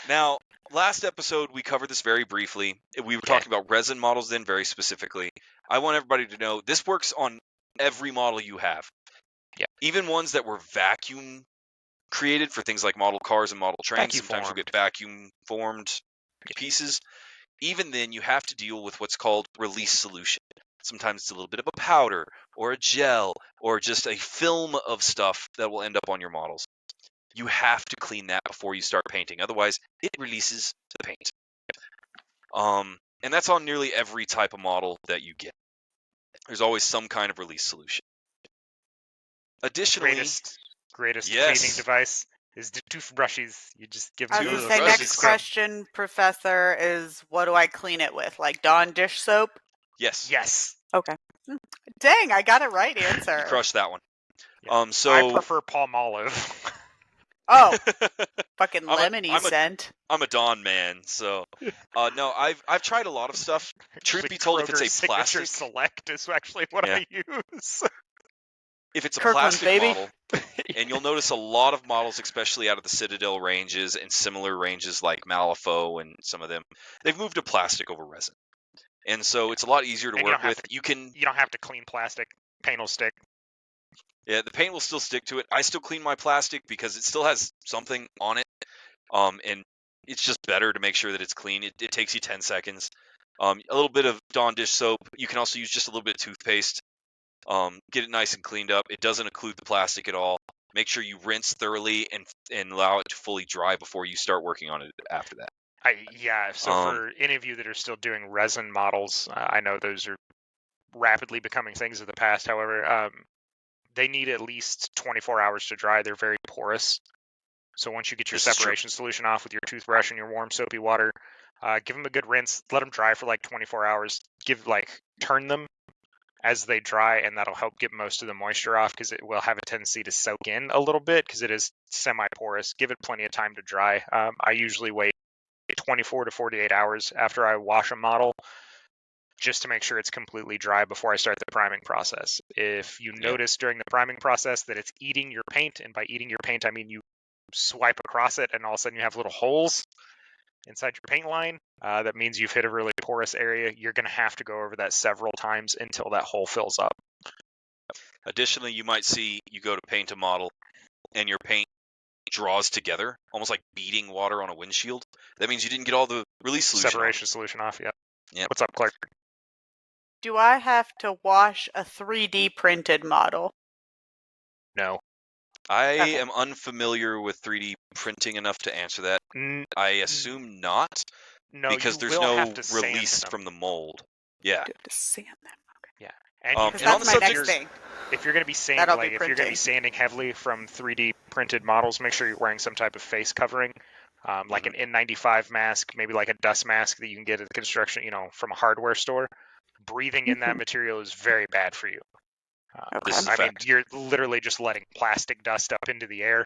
C: Now, last episode we covered this very briefly. We were talking about resin models then very specifically. I want everybody to know this works on every model you have.
A: Yeah.
C: Even ones that were vacuum created for things like model cars and model trains.
A: Vacuum
C: Sometimes you'll
A: formed.
C: get vacuum formed pieces. Even then, you have to deal with what's called release solution. Sometimes it's a little bit of a powder or a gel or just a film of stuff that will end up on your models. You have to clean that before you start painting. Otherwise, it releases the paint. And that's on nearly every type of model that you get. There's always some kind of release solution. Additionally,
A: Greatest
C: yes.
A: cleaning device is the toothbrushes. You just give
B: I
A: them
B: was
C: Two
B: gonna
A: those
B: say,
C: brushes.
B: next
A: scrub.
B: question, Professor, is what do I clean it with? Like Dawn dish soap?
C: yes,
A: Yes.
B: Okay. Dang, I got it right
C: you
B: answer.
C: crushed that one.
A: Yeah.
C: So
A: I prefer Palmolive.
B: Oh, fucking
C: I'm a-
B: lemony
C: I'm a-
B: scent.
C: I'm a Dawn man, so no, I've tried a lot of stuff. Truth be told, if it's
A: Kroger
C: a
A: Signature
C: plastic,
A: Select is actually what
C: Yeah.
A: I use.
C: if it's a
B: Kirkland,
C: plastic
B: baby.
C: model, and you'll notice a lot of models, especially out of the Citadel ranges and similar ranges like Malifaux and some of them, they've moved to plastic over resin, and so it's a lot easier to
A: And you
C: work
A: don't have
C: with. You can,
A: You don't have to clean plastic. Paint will stick.
C: yeah, the paint will still stick to it. I still clean my plastic because it still has something on it, and it's just better to make sure that it's clean. It takes you 10 seconds. A little bit of Dawn dish soap. You can also use just a little bit of toothpaste. Get it nice and cleaned up. It doesn't occlude the plastic at all. Make sure you rinse thoroughly and allow it to fully dry before you start working on it after that.
A: So for any of you that are still doing resin models, I know those are rapidly becoming things of the past. However, they need at least 24 hours to dry. They're very porous. So once you get your
C: This is true.
A: separation solution off with your toothbrush and your warm soapy water, give them a good rinse. Let them dry for like 24 hours. Turn them as they dry, and that'll help get most of the moisture off because it will have a tendency to soak in a little bit because it is semi-porous. Give it plenty of time to dry. I usually wait 24 to 48 hours after I wash a model just to make sure it's completely dry before I start the priming process. If you notice during the priming process that it's eating your paint, and by eating your paint I mean you swipe across it and all of a sudden you have little holes inside your paint line, that means you've hit a really porous area. You're going to have to go over that several times until that hole fills up.
C: Additionally, you might see you go to paint a model and your paint draws together, almost like beating water on a windshield. That means you didn't get all the release solution.
A: Separation solution off, yeah.
C: Yep.
A: What's up, Clark?
B: Do I have to wash a 3D printed model?
A: No.
C: I
B: Okay.
C: am unfamiliar with 3D printing enough to answer that. I assume not,
A: No,
C: because
A: you
C: there's
A: will
C: no
A: have to sand
C: release
A: them.
C: from the mold. Yeah.
B: Do I have to sand them?
A: And you
B: Because
C: And on
B: that's
C: the
B: my
C: subject,
B: next thing.
A: if you're going to be
B: That'll be
A: if you're going to be
B: printing.
A: sanding heavily from 3D printed models, make sure you're wearing some type of face covering, like an N95 mask, maybe like a dust mask that you can get at the construction, from a hardware store. Breathing in that material is very bad for you.
C: This is a
A: I mean,
C: fact.
A: you're literally just letting plastic dust up into the air.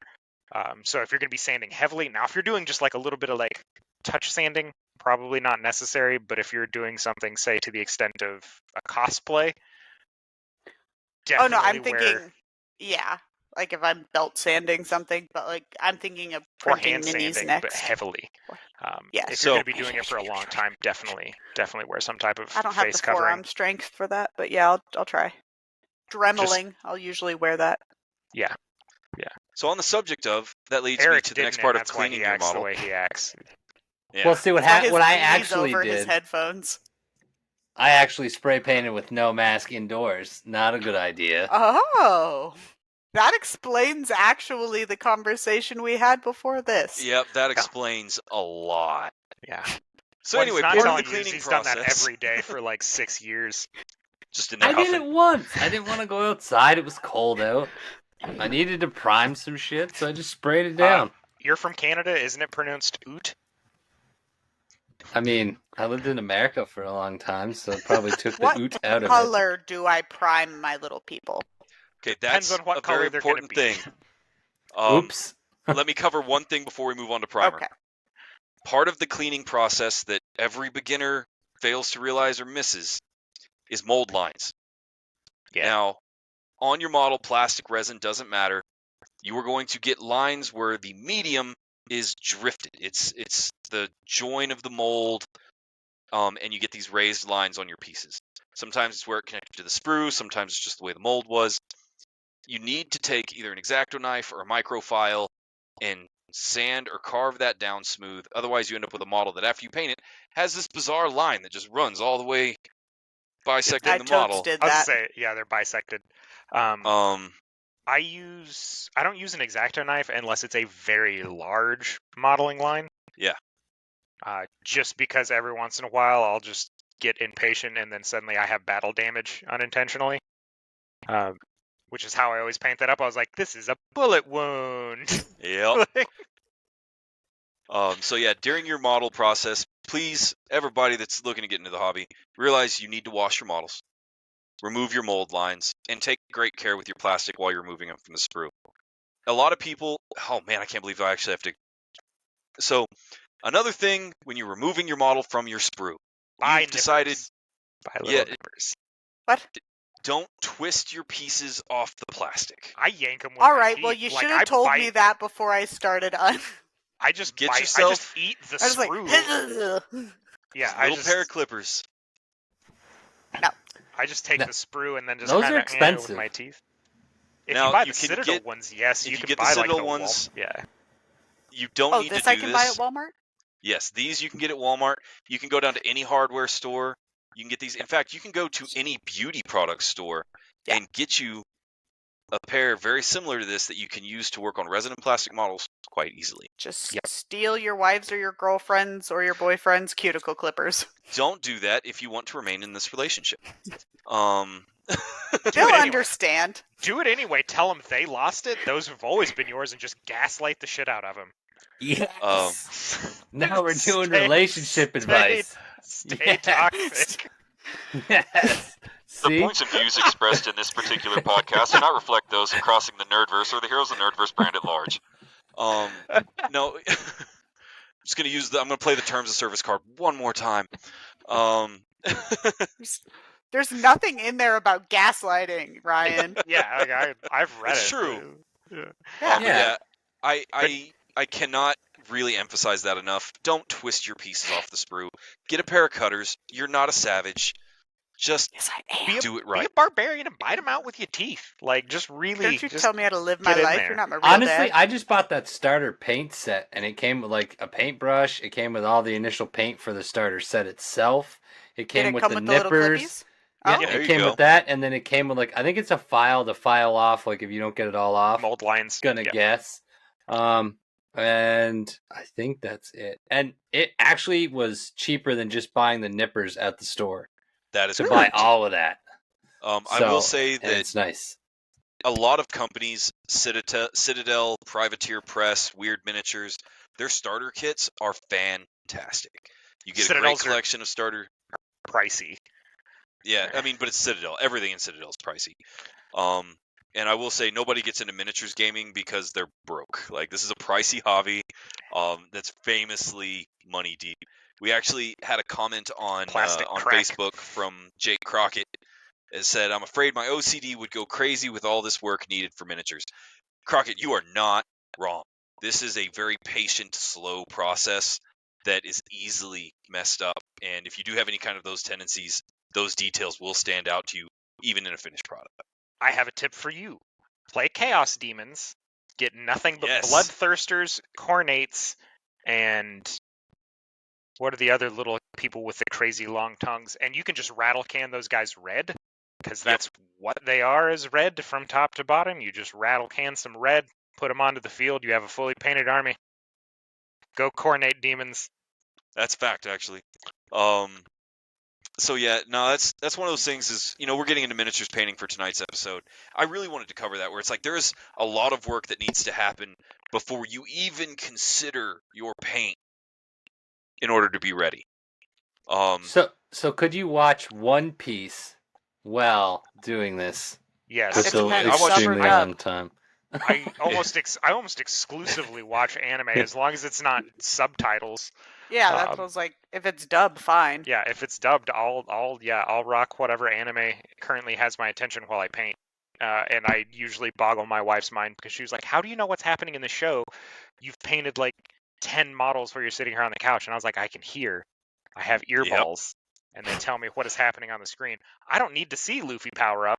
A: So if you're going to be sanding heavily, now if you're doing just like a little bit of like touch sanding, probably not necessary. But if you're doing something, say to the extent of a cosplay,
B: Oh no,
A: definitely
B: I'm thinking, yeah, like if I'm belt sanding something, but like I'm thinking of
A: or
B: printing
A: hand
B: minis
A: sanding, but
B: next.
A: heavily.
B: Yes.
A: If you're
C: So-
A: going to be doing it for a long time, definitely wear some type of
B: I don't have the
A: face covering.
B: forearm strength for that, but yeah, I'll try. Dremeling, I'll usually wear that.
A: Yeah,
C: So on the subject of, that leads me
A: Eric
C: to the
A: didn't,
C: next part
A: and
C: of
A: that's why
C: cleaning
A: he
C: your
A: acts the
C: model.
A: way he acts.
C: Yeah.
D: Well, see what
B: Got his
D: what I
B: beanies
D: actually
B: over his
D: did.
B: headphones.
D: I actually spray painted with no mask indoors. Not a good idea.
B: Oh, that explains actually the conversation we had before this.
C: Yep, that explains a lot.
A: Yeah.
C: So
A: What
C: anyway,
A: he's not
C: part of
A: telling
C: the
A: you is
C: cleaning
A: he's
C: process.
A: done that every day for like 6 years.
C: Just in there
D: I did
C: huffing.
D: it once. I didn't want to go outside. It was cold out. I needed to prime some shit, so I just sprayed it down.
A: You're from Canada, isn't it pronounced oot?
D: I mean, I lived in America for a long time, so it probably took the
B: What
D: oot out of it.
B: color do I prime my little people?
C: Okay,
A: Depends
C: that's
A: on what
C: a
A: color
C: very
A: they're gonna
C: important
A: be.
C: thing.
D: Oops.
C: Let me cover one thing before we move on to primer.
B: Okay.
C: Part of the cleaning process that every beginner fails to realize or misses is mold lines.
A: Yeah.
C: Now, on your model, plastic resin doesn't matter. You are going to get lines where the medium is drifted. It's the join of the mold, and you get these raised lines on your pieces. Sometimes it's where it connected to the sprue. Sometimes it's just the way the mold was. You need to take either an X-Acto knife or a microfile and sand or carve that down smooth. Otherwise, you end up with a model that, after you paint it, has this bizarre line that just runs all the way bisecting
B: I
C: the
B: totes
C: model.
B: did
A: I was
B: that.
A: gonna say, yeah, they're bisected. I don't use an X-Acto knife unless it's a very large modeling line.
C: Yeah.
A: Just because every once in a while I'll just get impatient and then suddenly I have battle damage unintentionally. Which is how I always paint that up. I was like, this is a bullet wound.
C: Yep. So yeah, during your model process, please, everybody that's looking to get into the hobby, realize you need to wash your models, remove your mold lines, and take great care with your plastic while you're removing them from the sprue. A lot of people, oh man, I can't believe I actually have to. So another thing, when you're removing your model from your sprue,
A: By
C: you've decided,
A: nippers. By little
C: yeah,
A: nippers.
B: What?
C: don't twist your pieces off the plastic.
A: I yank them with
B: All
A: my
B: right,
A: teeth.
B: well, you
A: Like,
B: should
A: I
B: have told
A: bite,
B: me that before I started on.
A: I just
C: Get
A: bite. I
C: yourself-
A: just eat the
B: I was like,
A: sprue. Yeah, I
C: Little
A: just
C: pair of clippers.
A: I just take
D: No,
A: the sprue and then just
D: those
A: kind
D: are
A: of with
D: expensive.
A: my teeth. If
C: Now,
A: you buy
C: you
A: the
C: can
A: Citadel
C: get-
A: ones, yes,
C: if
A: you
C: you
A: can
C: get the
A: buy
C: Citadel
A: like the
C: ones,
A: yeah.
C: You don't
B: Oh,
C: need
B: this
C: to
B: I
C: do
B: can
C: this.
B: buy at Walmart?
C: Yes, these you can get at Walmart. You can go down to any hardware store. You can get these. In fact, you can go to any beauty product store
B: Yeah.
C: and get you a pair very similar to this that you can use to work on resin and plastic models quite easily.
B: Just
A: Yep.
B: steal your wives or your girlfriends or your boyfriend's cuticle clippers.
C: Don't do that if you want to remain in this relationship.
A: Do
B: They'll
A: it anyway.
B: understand.
A: Do it anyway. Tell them they lost it. Those have always been yours, and just gaslight the shit out of them.
D: Yes. Now we're doing
A: Stay-
D: relationship
A: stay-
D: advice.
A: Stay
D: Yes.
A: toxic.
D: Yes.
C: The
D: See?
C: points and views expressed in this particular podcast do not reflect those of Crossing the Nerdverse or the Heroes of the Nerdverse brand at large. No, I'm just gonna I'm gonna play the terms of service card one more time.
B: There's nothing in there about gaslighting, Ryan.
A: Yeah, like I've read
C: It's
A: it.
C: true.
B: Yeah.
C: But
D: Yeah.
C: I cannot really emphasize that enough. Don't twist your pieces off the sprue. Get a pair of cutters. You're not a savage. Just
B: Yes, I am.
A: Be a,
C: do it
A: be
C: right.
A: a barbarian and bite them out with your teeth. Like, just really.
B: Don't you
A: just
B: tell me how to live my
A: get in
B: life?
A: there.
B: You're not my real
D: Honestly,
B: dad.
D: I just bought that starter paint set, and it came with like a paintbrush. It came with all the initial paint for the starter set itself. It
B: Did
D: came
B: it
D: with
B: come
D: the
B: with the little
D: nippers.
B: clippies?
D: Yeah,
B: Oh.
C: Yeah, there
D: it
C: you
D: came
C: go.
D: with that, and then it came with like I think it's a file to file off. Like if you don't get it all off,
A: Mold lines.
D: gonna
A: Yep.
D: guess. And I think that's it. And it actually was cheaper than just buying the nippers at the store
C: That is
D: to buy
C: correct.
D: all of that.
C: I will
D: So,
C: say
D: and
C: that
D: it's nice.
C: a lot of companies, Citadel, Privateer Press, Weird Miniatures, their starter kits are fantastic. You get a great
A: Citadels are
C: collection of starter.
A: pricey.
C: Yeah, I mean, but it's Citadel. Everything in Citadel is pricey. And I will say nobody gets into miniatures gaming because they're broke. Like, this is a pricey hobby that's famously money deep. We actually had a comment on
A: Plastic
C: on
A: crack.
C: Facebook from Jake Crockett. It said, "I'm afraid my OCD would go crazy with all this work needed for miniatures." Crockett, you are not wrong. This is a very patient, slow process that is easily messed up. And if you do have any kind of those tendencies, those details will stand out to you, even in a finished product.
A: I have a tip for you. Play Chaos Demons. Get nothing but
C: Yes.
A: Bloodthirsters, Cornates, and what are the other little people with the crazy long tongues? And you can just rattle can those guys red, because that's what they are, is red from top to bottom. You just rattle can some red, put them onto the field. You have a fully painted army. Go Cornate Demons.
C: That's fact, actually. So yeah, no, that's one of those things is, we're getting into miniatures painting for tonight's episode. I really wanted to cover that, where it's like there's a lot of work that needs to happen before you even consider your paint in order to be ready.
D: So could you watch One Piece while doing this?
A: Yes.
D: With
B: It
D: the
B: depends,
C: I watch-
D: extremely
B: sub or
D: long
B: dub.
D: time.
A: I almost exclusively watch anime as long as it's not subtitles.
B: Yeah, that was like, if it's dub, fine.
A: Yeah, if it's dubbed, I'll rock whatever anime currently has my attention while I paint. And I usually boggle my wife's mind because she was like, "How do you know what's happening in the show? You've painted like 10 models where you're sitting here on the couch." And I was like, "I can hear. I have earballs, and they tell me what is happening on the screen. I don't need to see Luffy power up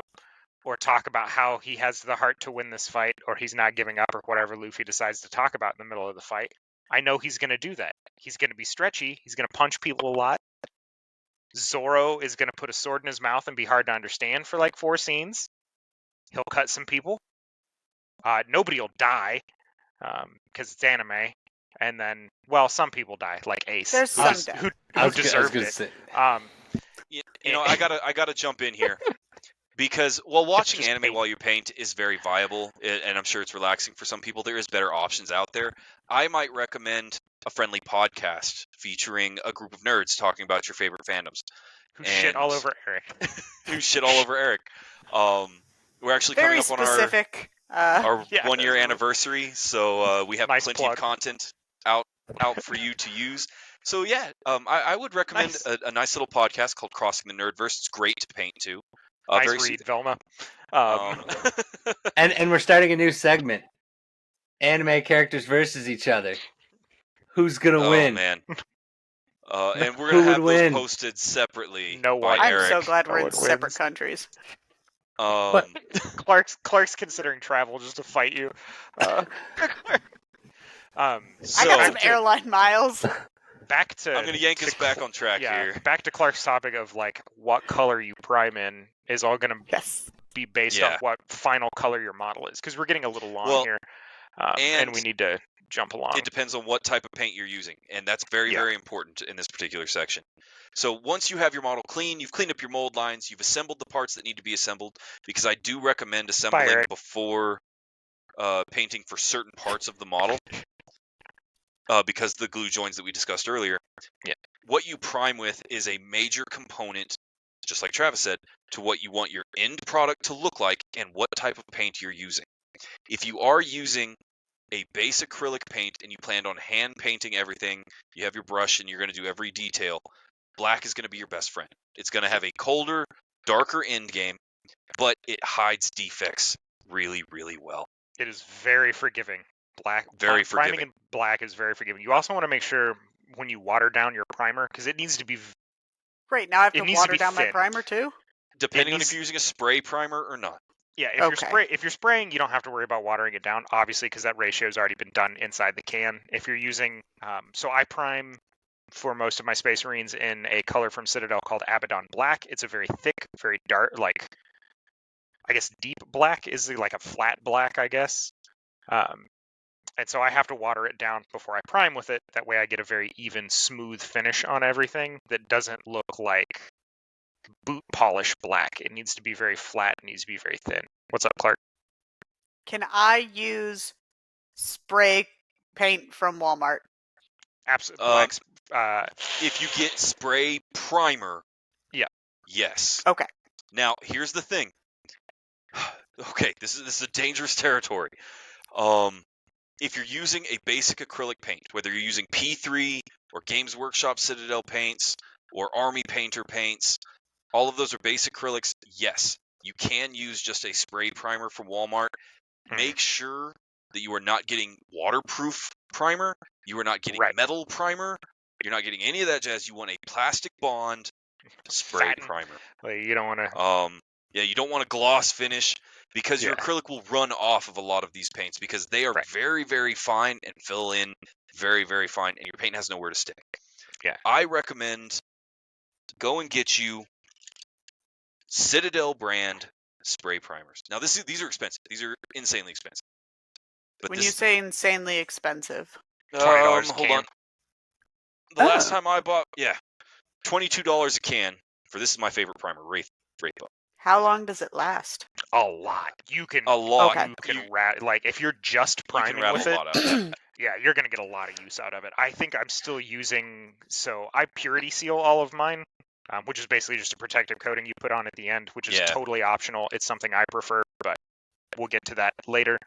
A: or talk about how he has the heart to win this fight or he's not giving up or whatever Luffy decides to talk about in the middle of the fight. I know he's going to do that. He's going to be stretchy. He's going to punch people a lot. Zoro is going to put a sword in his mouth and be hard to understand for like 4 scenes. He'll cut some people. Nobody will die because it's anime. And then, well, some people die, like Ace,
B: There's
A: who,
B: some
A: des-
B: death.
A: who,
D: I
A: who
D: was
A: deserved
D: gonna
A: it.
D: say,
C: I gotta jump in here because while watching
A: Just
C: anime
A: paint.
C: while you paint is very viable, and I'm sure it's relaxing for some people, there is better options out there. I might recommend a friendly podcast featuring a group of nerds talking about your favorite fandoms.
A: who shit all over Eric.
C: Who shit all over Eric. We're actually
B: Very
C: coming up on
B: specific.
C: our
A: Yeah,
C: 1 year
A: that's right.
C: anniversary, so we have
A: Nice
C: plenty
A: plug.
C: of content out for you to use. So yeah, I would recommend
A: Nice.
C: a nice little podcast called Crossing the Nerdverse. It's great to paint too.
A: Nice
C: very
A: read,
C: soothing.
A: Velma.
D: and we're starting a new segment: anime characters versus each other. Who's gonna
C: Oh
D: win?
C: man. And we're
D: Who
C: gonna
D: would
C: have those
D: win?
C: posted separately
A: No
C: by
A: one.
B: I'm
C: Eric.
B: so glad we're
A: No
B: in
A: one
B: separate
A: wins.
B: countries.
A: Clark's considering travel just to fight you.
B: I
C: So-
B: got
A: back
B: some
A: to-
B: airline miles.
A: Back to
C: I'm gonna yank us back on track here.
A: Back to Clark's topic of like what color you prime in is all gonna
B: Yes.
A: be based
C: Yeah.
A: on what final color your model is, because we're getting a little long
C: Well,
A: here, and
C: and
A: we need to jump along.
C: It depends on what type of paint you're using, and that's very,
A: Yeah.
C: very important in this particular section. So once you have your model clean, you've cleaned up your mold lines, you've assembled the parts that need to be assembled, because I do recommend assembling
A: Eric.
C: before painting for certain parts of the model, because the glue joins that we discussed earlier.
A: Yeah.
C: What you prime with is a major component, just like Travis said, to what you want your end product to look like and what type of paint you're using. If you are using a base acrylic paint and you planned on hand painting everything, you have your brush and you're going to do every detail, black is going to be your best friend. It's going to have a colder, darker end game, but it hides defects really, really well.
A: It is very forgiving.
C: Very
A: Priming
C: forgiving.
A: in black is very forgiving. You also want to make sure when you water down your primer, because it needs to be
B: Great, now I have
A: It
B: to
A: needs to
B: water
A: be
B: down my
A: thin.
B: primer too?
C: Depending on
A: needs-
C: if you're using a spray primer or not.
A: Yeah,
B: Okay.
A: if you're spraying, you don't have to worry about watering it down, obviously, because that ratio has already been done inside the can. If you're using, so I prime for most of my Space Marines in a color from Citadel called Abaddon Black. It's a very thick, very dark, like, I guess deep black is like a flat black, I guess. And so I have to water it down before I prime with it. That way I get a very even, smooth finish on everything that doesn't look like boot polish black. It needs to be very flat. It needs to be very thin. What's up, Clark?
B: Can I use spray paint from Walmart?
A: Absolutely.
C: If you get spray primer,
A: Yeah.
C: yes.
B: Okay.
C: Now, here's the thing. Okay, this is a dangerous territory. If you're using a basic acrylic paint, whether you're using P3 or Games Workshop Citadel paints or Army Painter paints, all of those are base acrylics. Yes, you can use just a spray primer from Walmart. Make sure that you are not getting waterproof primer. You are not getting metal primer. You're not getting any of that jazz. You want a plastic bond spray primer.
A: Like, you don't want to.
C: Yeah, you don't want a gloss finish because your acrylic will run off of a lot of these paints because they are very, very fine and fill in very, very fine, and your paint has nowhere to stick.
A: Yeah.
C: I recommend go and get you Citadel brand spray primers. Now, these are expensive. These are insanely expensive. But
B: when you say insanely expensive,
A: $20 a
C: hold
A: can.
C: on. The last time I bought, $22 a can for this is my favorite primer, Wraith Bow.
B: how long does it last?
A: A lot. You can.
C: A lot.
B: Okay.
A: You can like if you're just priming with it. Yeah, you're gonna get a lot of use out of it. I think I'm still using. So I purity seal all of mine, which is basically just a protective coating you put on at the end, which is totally optional. It's something I prefer, but we'll get to that later.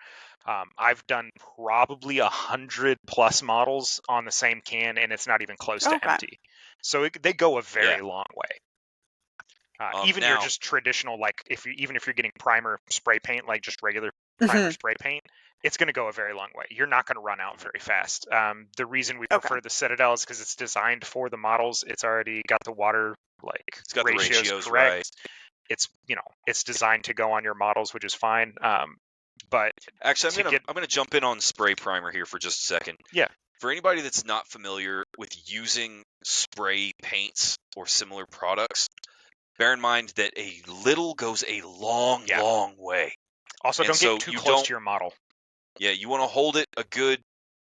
A: I've done probably 100+ models on the same can, and it's not even close to empty. So they go a very long way. Even your just traditional, like even if you're getting primer spray paint, like just regular primer spray paint, it's going to go a very long way. You're not going to run out very fast. The reason we prefer the Citadel is because it's designed for the models. It's already got the water
C: it's got
A: ratios
C: the ratios
A: correct.
C: right.
A: It's designed to go on your models, which is fine. But
C: actually, I'm gonna jump in on spray primer here for just a second.
A: Yeah.
C: For anybody that's not familiar with using spray paints or similar products, bear in mind that a little goes a long, long way.
A: Also, don't get too close to your model.
C: Yeah, you want to hold it a good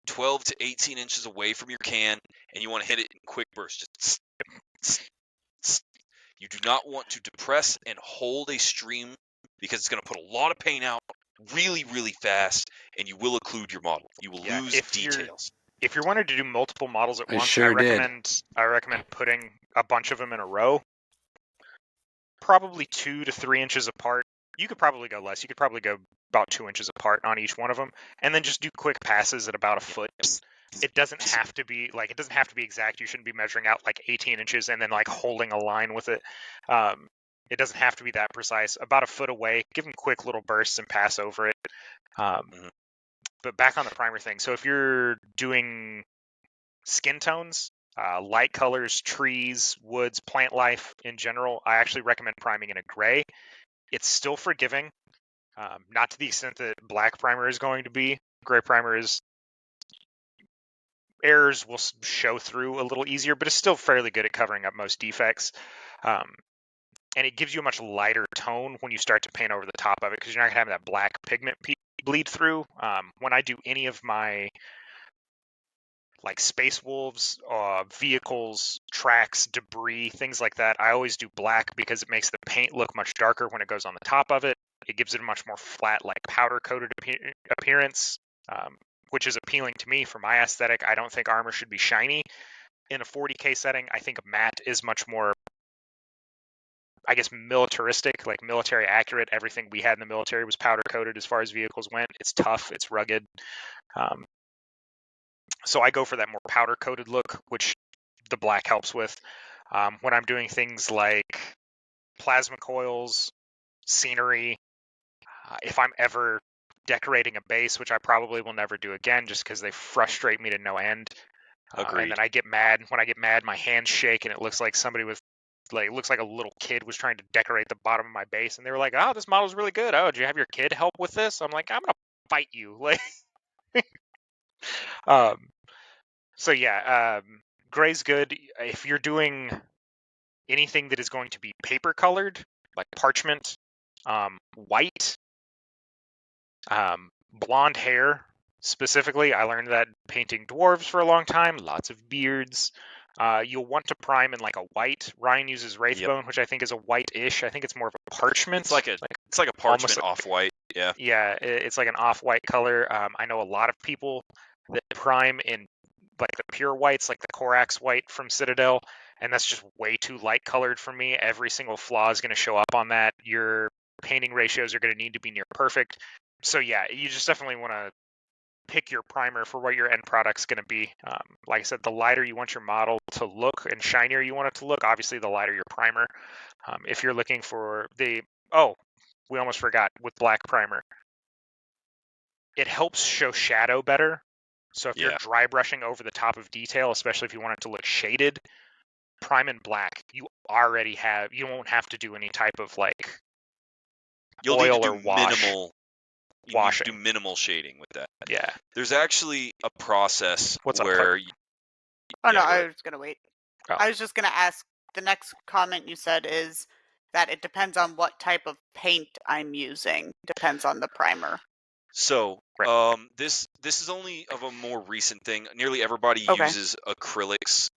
C: 12 to 18 inches away from your can, and you want to hit it in quick bursts. You do not want to depress and hold a stream because it's going to put a lot of paint out really, really fast, and you will occlude your model. You will lose details.
A: If you're wanting to do multiple models at once,
D: sure
A: I recommend putting a bunch of them in a row, probably 2 to 3 inches apart. You could probably go less. You could probably go about 2 inches apart on each one of them, and then just do quick passes at about a foot. It doesn't have to be exact. You shouldn't be measuring out like 18 inches and then like holding a line with it. It doesn't have to be that precise. About a foot away, give them quick little bursts and pass over it. But back on the primer thing. So if you're doing skin tones, light colors, trees, woods, plant life in general, I actually recommend priming in a gray. It's still forgiving, not to the extent that black primer is going to be. Gray primer is errors will show through a little easier, but it's still fairly good at covering up most defects. And it gives you a much lighter tone when you start to paint over the top of it because you're not going to have that black pigment bleed through. When I do any of my like Space Wolves, vehicles, tracks, debris, things like that, I always do black because it makes the paint look much darker when it goes on the top of it. It gives it a much more flat, like powder-coated appearance, which is appealing to me for my aesthetic. I don't think armor should be shiny. In a 40K setting, I think matte is much more, I guess, militaristic, like military accurate. Everything we had in the military was powder-coated as far as vehicles went. It's tough, it's rugged. So I go for that more powder-coated look, which the black helps with. When I'm doing things like plasma coils, scenery, if I'm ever decorating a base, which I probably will never do again just because they frustrate me to no end. And then I get mad. When I get mad, my hands shake and it looks like somebody with, like, it looks like a little kid was trying to decorate the bottom of my base. And they were like, oh, this model's really good. Oh, do you have your kid help with this? I'm like, I'm going to fight you. Like, so yeah, gray's good. If you're doing anything that is going to be paper colored, like parchment, white, blonde hair specifically. I learned that painting dwarves for a long time, lots of beards. You'll want to prime in like a white. Ryan uses Wraithbone, which I think is a white-ish. I think it's more of a parchment.
C: It's like a parchment off-white. Yeah.
A: Yeah, it's like an off-white color. I know a lot of people that prime in like the pure whites, like the Corax white from Citadel, and that's just way too light colored for me. Every single flaw is going to show up on that. Your painting ratios are going to need to be near perfect. So yeah, you just definitely want to pick your primer for what your end product's going to be. Like I said, the lighter you want your model to look and shinier you want it to look, obviously the lighter your primer. If you're looking for we almost forgot with black primer. It helps show shadow better. So if you're dry brushing over the top of detail, especially if you want it to look shaded, prime in black, you won't have to do any type of like
C: You'll
A: oil
C: need to
A: or
C: do
A: washing.
C: need to do minimal shading with that.
A: Yeah.
C: There's actually a process
A: What's up,
C: where...
B: Oh, no,
C: go
B: I
C: ahead.
B: was going to wait.
A: Oh.
B: I was just going to ask, the next comment you said is that it depends on what type of paint I'm using. Depends on the primer.
C: So,
A: Right.
C: this is only of a more recent thing. Nearly everybody
B: Okay.
C: uses acrylics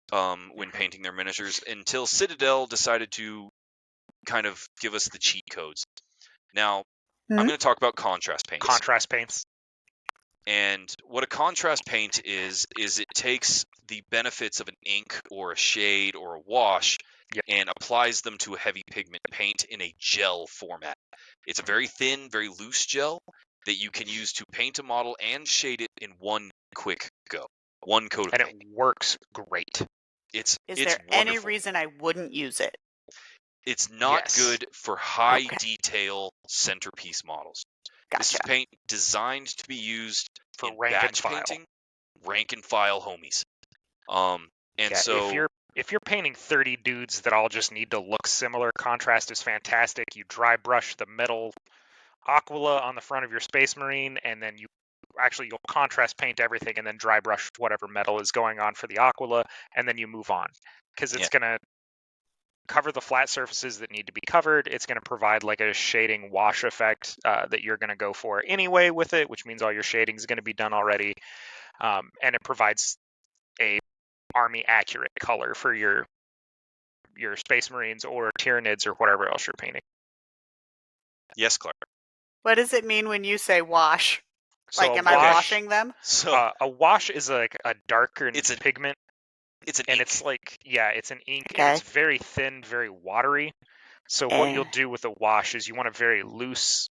C: when painting their miniatures until Citadel decided to kind of give us the cheat codes. Now, I'm going to talk about contrast paints.
A: Contrast paints.
C: And what a contrast paint is it takes the benefits of an ink or a shade or a wash and applies them to a heavy pigment paint in a gel format. It's a very thin, very loose gel that you can use to paint a model and shade it in one quick go. One coat of
A: And
C: paint.
A: it works great.
B: Is
C: It's
B: there
C: wonderful.
B: any reason I wouldn't use it?
C: It's not
A: Yes.
C: good for high detail centerpiece models.
B: Gotcha.
C: This is paint designed to be used
A: For
C: in
A: rank and
C: batch
A: file.
C: painting, rank and file homies. So
A: if you're painting 30 dudes that all just need to look similar, contrast is fantastic. You dry brush the metal aquila on the front of your Space Marine, and then you'll contrast paint everything and then dry brush whatever metal is going on for the aquila, and then you move on, because it's going to cover the flat surfaces that need to be covered. It's going to provide like a shading wash effect that you're going to go for anyway with it, which means all your shading is going to be done already, and it provides a army accurate color for your Space Marines or Tyranids or whatever else you're painting.
C: Yes, Clark.
B: What does it mean when you say wash?
A: So
B: Like, am I washing them?
C: So
A: a wash is like a darker pigment.
C: It's an
A: and
C: ink.
A: it's like, yeah, it's an ink,
B: Okay.
A: and it's very thin, very watery. So what you'll do with a wash is you want a very loose,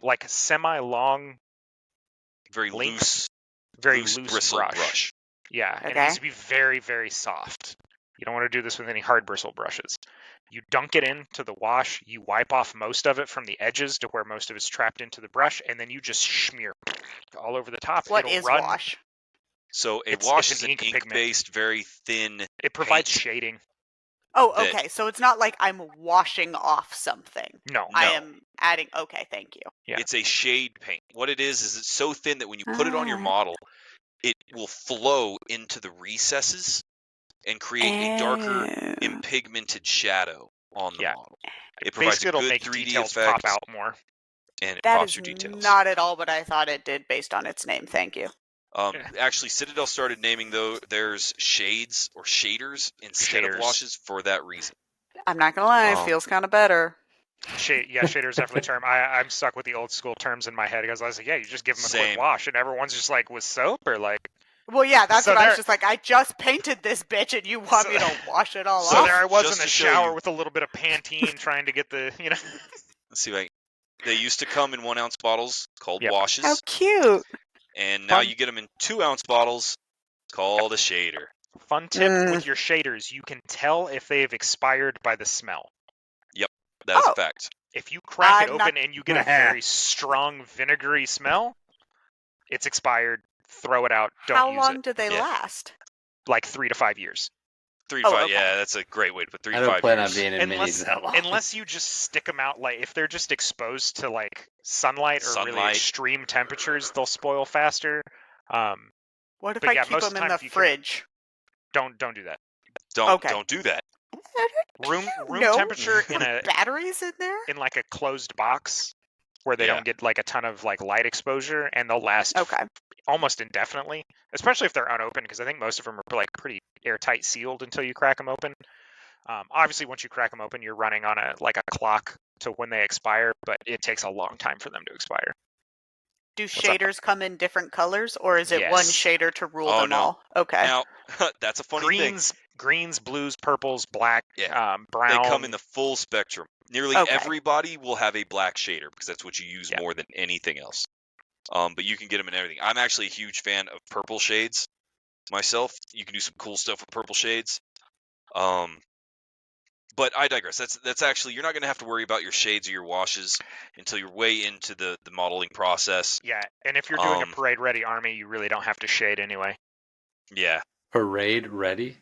A: like a semi-long,
C: very
A: length,
C: loose bristle brush.
A: Yeah, and it needs to be very, very soft. You don't want to do this with any hard bristle brushes. You dunk it into the wash, you wipe off most of it from the edges to where most of it's trapped into the brush, and then you just smear all over the top.
B: What is wash?
C: So
A: It's
C: wash
A: an
C: is an
A: ink pigment.
C: ink-based, very thin.
A: It provides
C: paint
A: shading.
B: Oh, okay. So it's not like I'm washing off something.
A: No.
B: I am adding. Okay, thank you.
A: Yeah.
C: It's a shade paint. What it is it's so thin that when you put it on your model, it will flow into the recesses and create a darker, impigmented shadow on the model. It provides a good
A: make
C: 3D
A: details
C: effect.
A: pop out more.
C: And it
B: That
C: pops
B: is
C: your details.
B: not at all what I thought it did based on its name. Thank you.
C: Actually, Citadel started naming theirs shades or shaders instead of washes for that reason.
B: I'm not gonna lie, it feels kind of better.
A: Shaders definitely term. I'm stuck with the old school terms in my head because I was like, yeah, you just give them a quick wash, and everyone's just like, with soap or like.
B: Well, yeah, that's what I was just like. I just painted this bitch, and you want me to wash it all off?
A: So there I was in the shower with a little bit of Pantene, trying to get the
C: Let's see, they used to come in 1 ounce bottles called washes.
B: How cute!
C: And now you get them in 2 ounce bottles called a shader.
A: Fun tip with your shaders: you can tell if they've expired by the smell.
C: Yep, that is a fact.
A: If you crack it open and you get a very strong vinegary smell, it's expired. Throw it out. Don't use it.
B: How long do they last?
A: Like 3 to 5 years.
C: 3 to 5, yeah, that's a great way to put 3 to 5 years.
D: I don't plan on being in minis that long.
A: Unless you just stick them out, like if they're just exposed to like sunlight or really extreme temperatures, they'll spoil faster.
B: What if I keep them in the fridge?
A: Don't do that.
C: Don't do that.
A: Room temperature in a
B: batteries in there
A: in like a closed box where they don't get like a ton of like light exposure, and they'll last almost indefinitely, especially if they're unopened, because I think most of them are like pretty airtight sealed until you crack them open. Obviously, once you crack them open, you're running on a clock to when they expire, but it takes a long time for them to expire.
B: Do
A: What's up?
B: shaders come in different colors, or is it one
A: Yes.
B: shader to rule
C: Oh,
B: them
C: no.
B: all? Okay.
C: Now, that's a funny thing.
A: Greens, blues, purples, black,
C: Yeah.
A: brown.
C: They come in the full spectrum. Nearly
B: Okay.
C: everybody will have a black shader because that's what you use
A: Yeah.
C: more than anything else. But you can get them in everything. I'm actually a huge fan of purple shades myself. You can do some cool stuff with purple shades. But I digress. That's actually, you're not going to have to worry about your shades or your washes until you're way into the modeling process.
A: Yeah, and if you're doing a parade ready army, you really don't have to shade anyway.
C: Yeah.
D: Parade ready?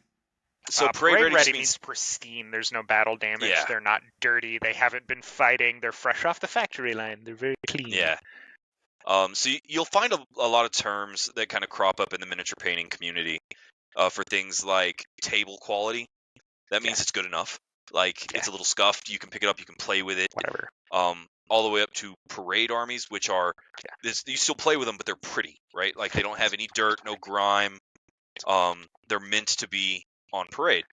C: So
A: parade ready
C: just
A: means pristine. There's no battle damage.
C: Yeah.
A: They're not dirty. They haven't been fighting. They're fresh off the factory line. They're very clean.
C: Yeah. So you'll find a lot of terms that kind of crop up in the miniature painting community for things like table quality. That means it's good enough. Like it's a little scuffed. You can pick it up. You can play with it.
A: Whatever.
C: All the way up to parade armies, which are you still play with them, but they're pretty, right? Like they don't have any dirt, no grime. They're meant to be on parade.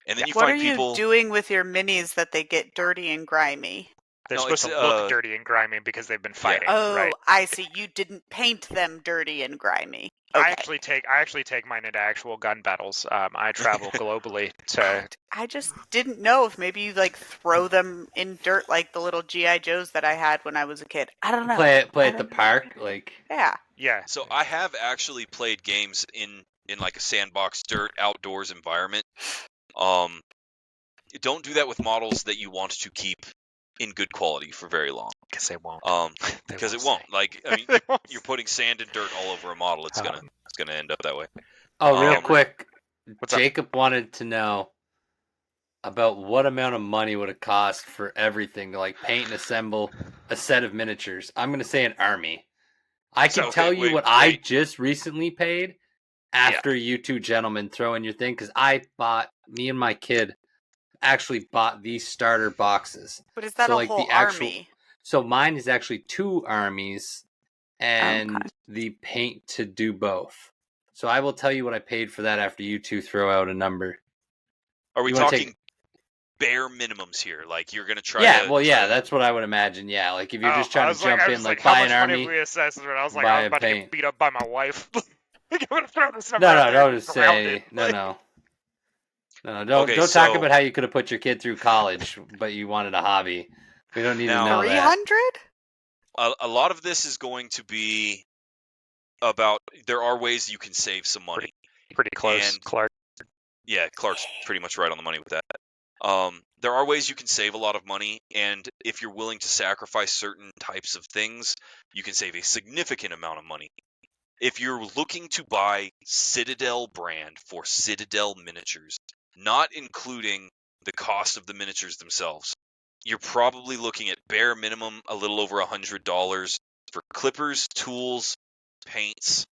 C: And then you
B: What
C: find
B: are
C: people
B: you doing with your minis that they get dirty and grimy?
A: They're
C: No,
A: supposed
C: it's,
A: to look dirty and grimy because they've been fighting,
B: Oh,
A: right?
B: I see. You didn't paint them dirty and grimy.
A: I
B: Okay.
A: actually take mine into actual gun battles. I travel globally to.
B: I just didn't know if maybe you like throw them in dirt like the little GI Joes that I had when I was a kid. I don't know.
D: Play at
B: I
D: the
B: don't know.
D: park, like
B: Yeah.
A: Yeah.
C: So I have actually played games in like a sandbox dirt outdoors environment. Don't do that with models that you want to keep in good quality for very long.
A: Because they won't.
C: Because it won't. Like I mean, you're putting sand and dirt all over a model. It's gonna end up that way.
D: Oh, real quick,
A: What's up?
D: Jacob wanted to know about what amount of money would it cost for everything to like paint and assemble a set of miniatures. I'm gonna say an army. I can tell you what I just recently paid after you two gentlemen throw in your thing, because me and my kid actually bought these starter boxes.
B: But is that
D: So,
B: a
D: like,
B: whole
D: the actual-
B: army?
D: So mine is actually 2 armies and
B: Okay.
D: the paint to do both. So I will tell you what I paid for that after you two throw out a number.
C: Are we
D: You wanna
C: talking bare minimums here? Like you're gonna try
D: Yeah,
C: to
D: well, yeah, that's what I would imagine. Yeah, like if you're just
A: I
D: trying
A: was
D: to jump
A: I
D: in,
A: was
D: like
A: how
D: buy
A: much
D: an
A: money
D: army.
A: have we assessed? I was like,
D: buy
A: I'm
D: a
A: about to
D: paint.
A: get beat up by my wife. I'm gonna throw this number out
D: No,
A: there
D: don't
A: and
D: just
A: ground
D: say
A: it.
D: no. Don't
C: Okay,
D: talk
C: so-
D: about how you could have put your kid through college, but you wanted a hobby. We don't need to
C: Now-
D: know that.
B: 300?
C: A lot of this is going to be about there are ways you can save some money.
A: Pretty close,
C: And-
A: Clark.
C: Yeah, Clark's pretty much right on the money with that. There are ways you can save a lot of money, and if you're willing to sacrifice certain types of things, you can save a significant amount of money. If you're looking to buy Citadel brand for Citadel miniatures, not including the cost of the miniatures themselves, you're probably looking at bare minimum a little over $100 for clippers, tools, paints.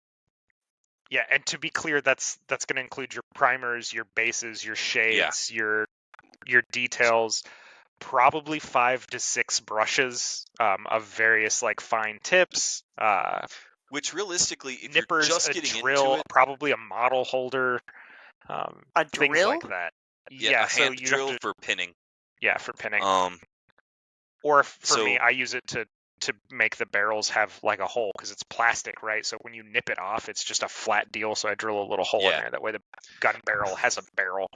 A: Yeah, and to be clear, that's going to include your primers, your bases, your shades, your details, probably 5 to 6 brushes of various like fine tips,
C: Which realistically, if
A: nippers,
C: you're just
A: a
C: getting
A: drill,
C: into it,
A: probably a model holder,
B: A
A: things
B: drill?
A: like that.
C: yeah, a
A: so
C: hand
A: you
C: drill
A: have to,
C: for pinning.
A: for pinning. For
C: so-
A: me, I use it to make the barrels have like a hole because it's plastic, right? So when you nip it off, it's just a flat deal. So I drill a little hole in there. That way the gun barrel has a barrel.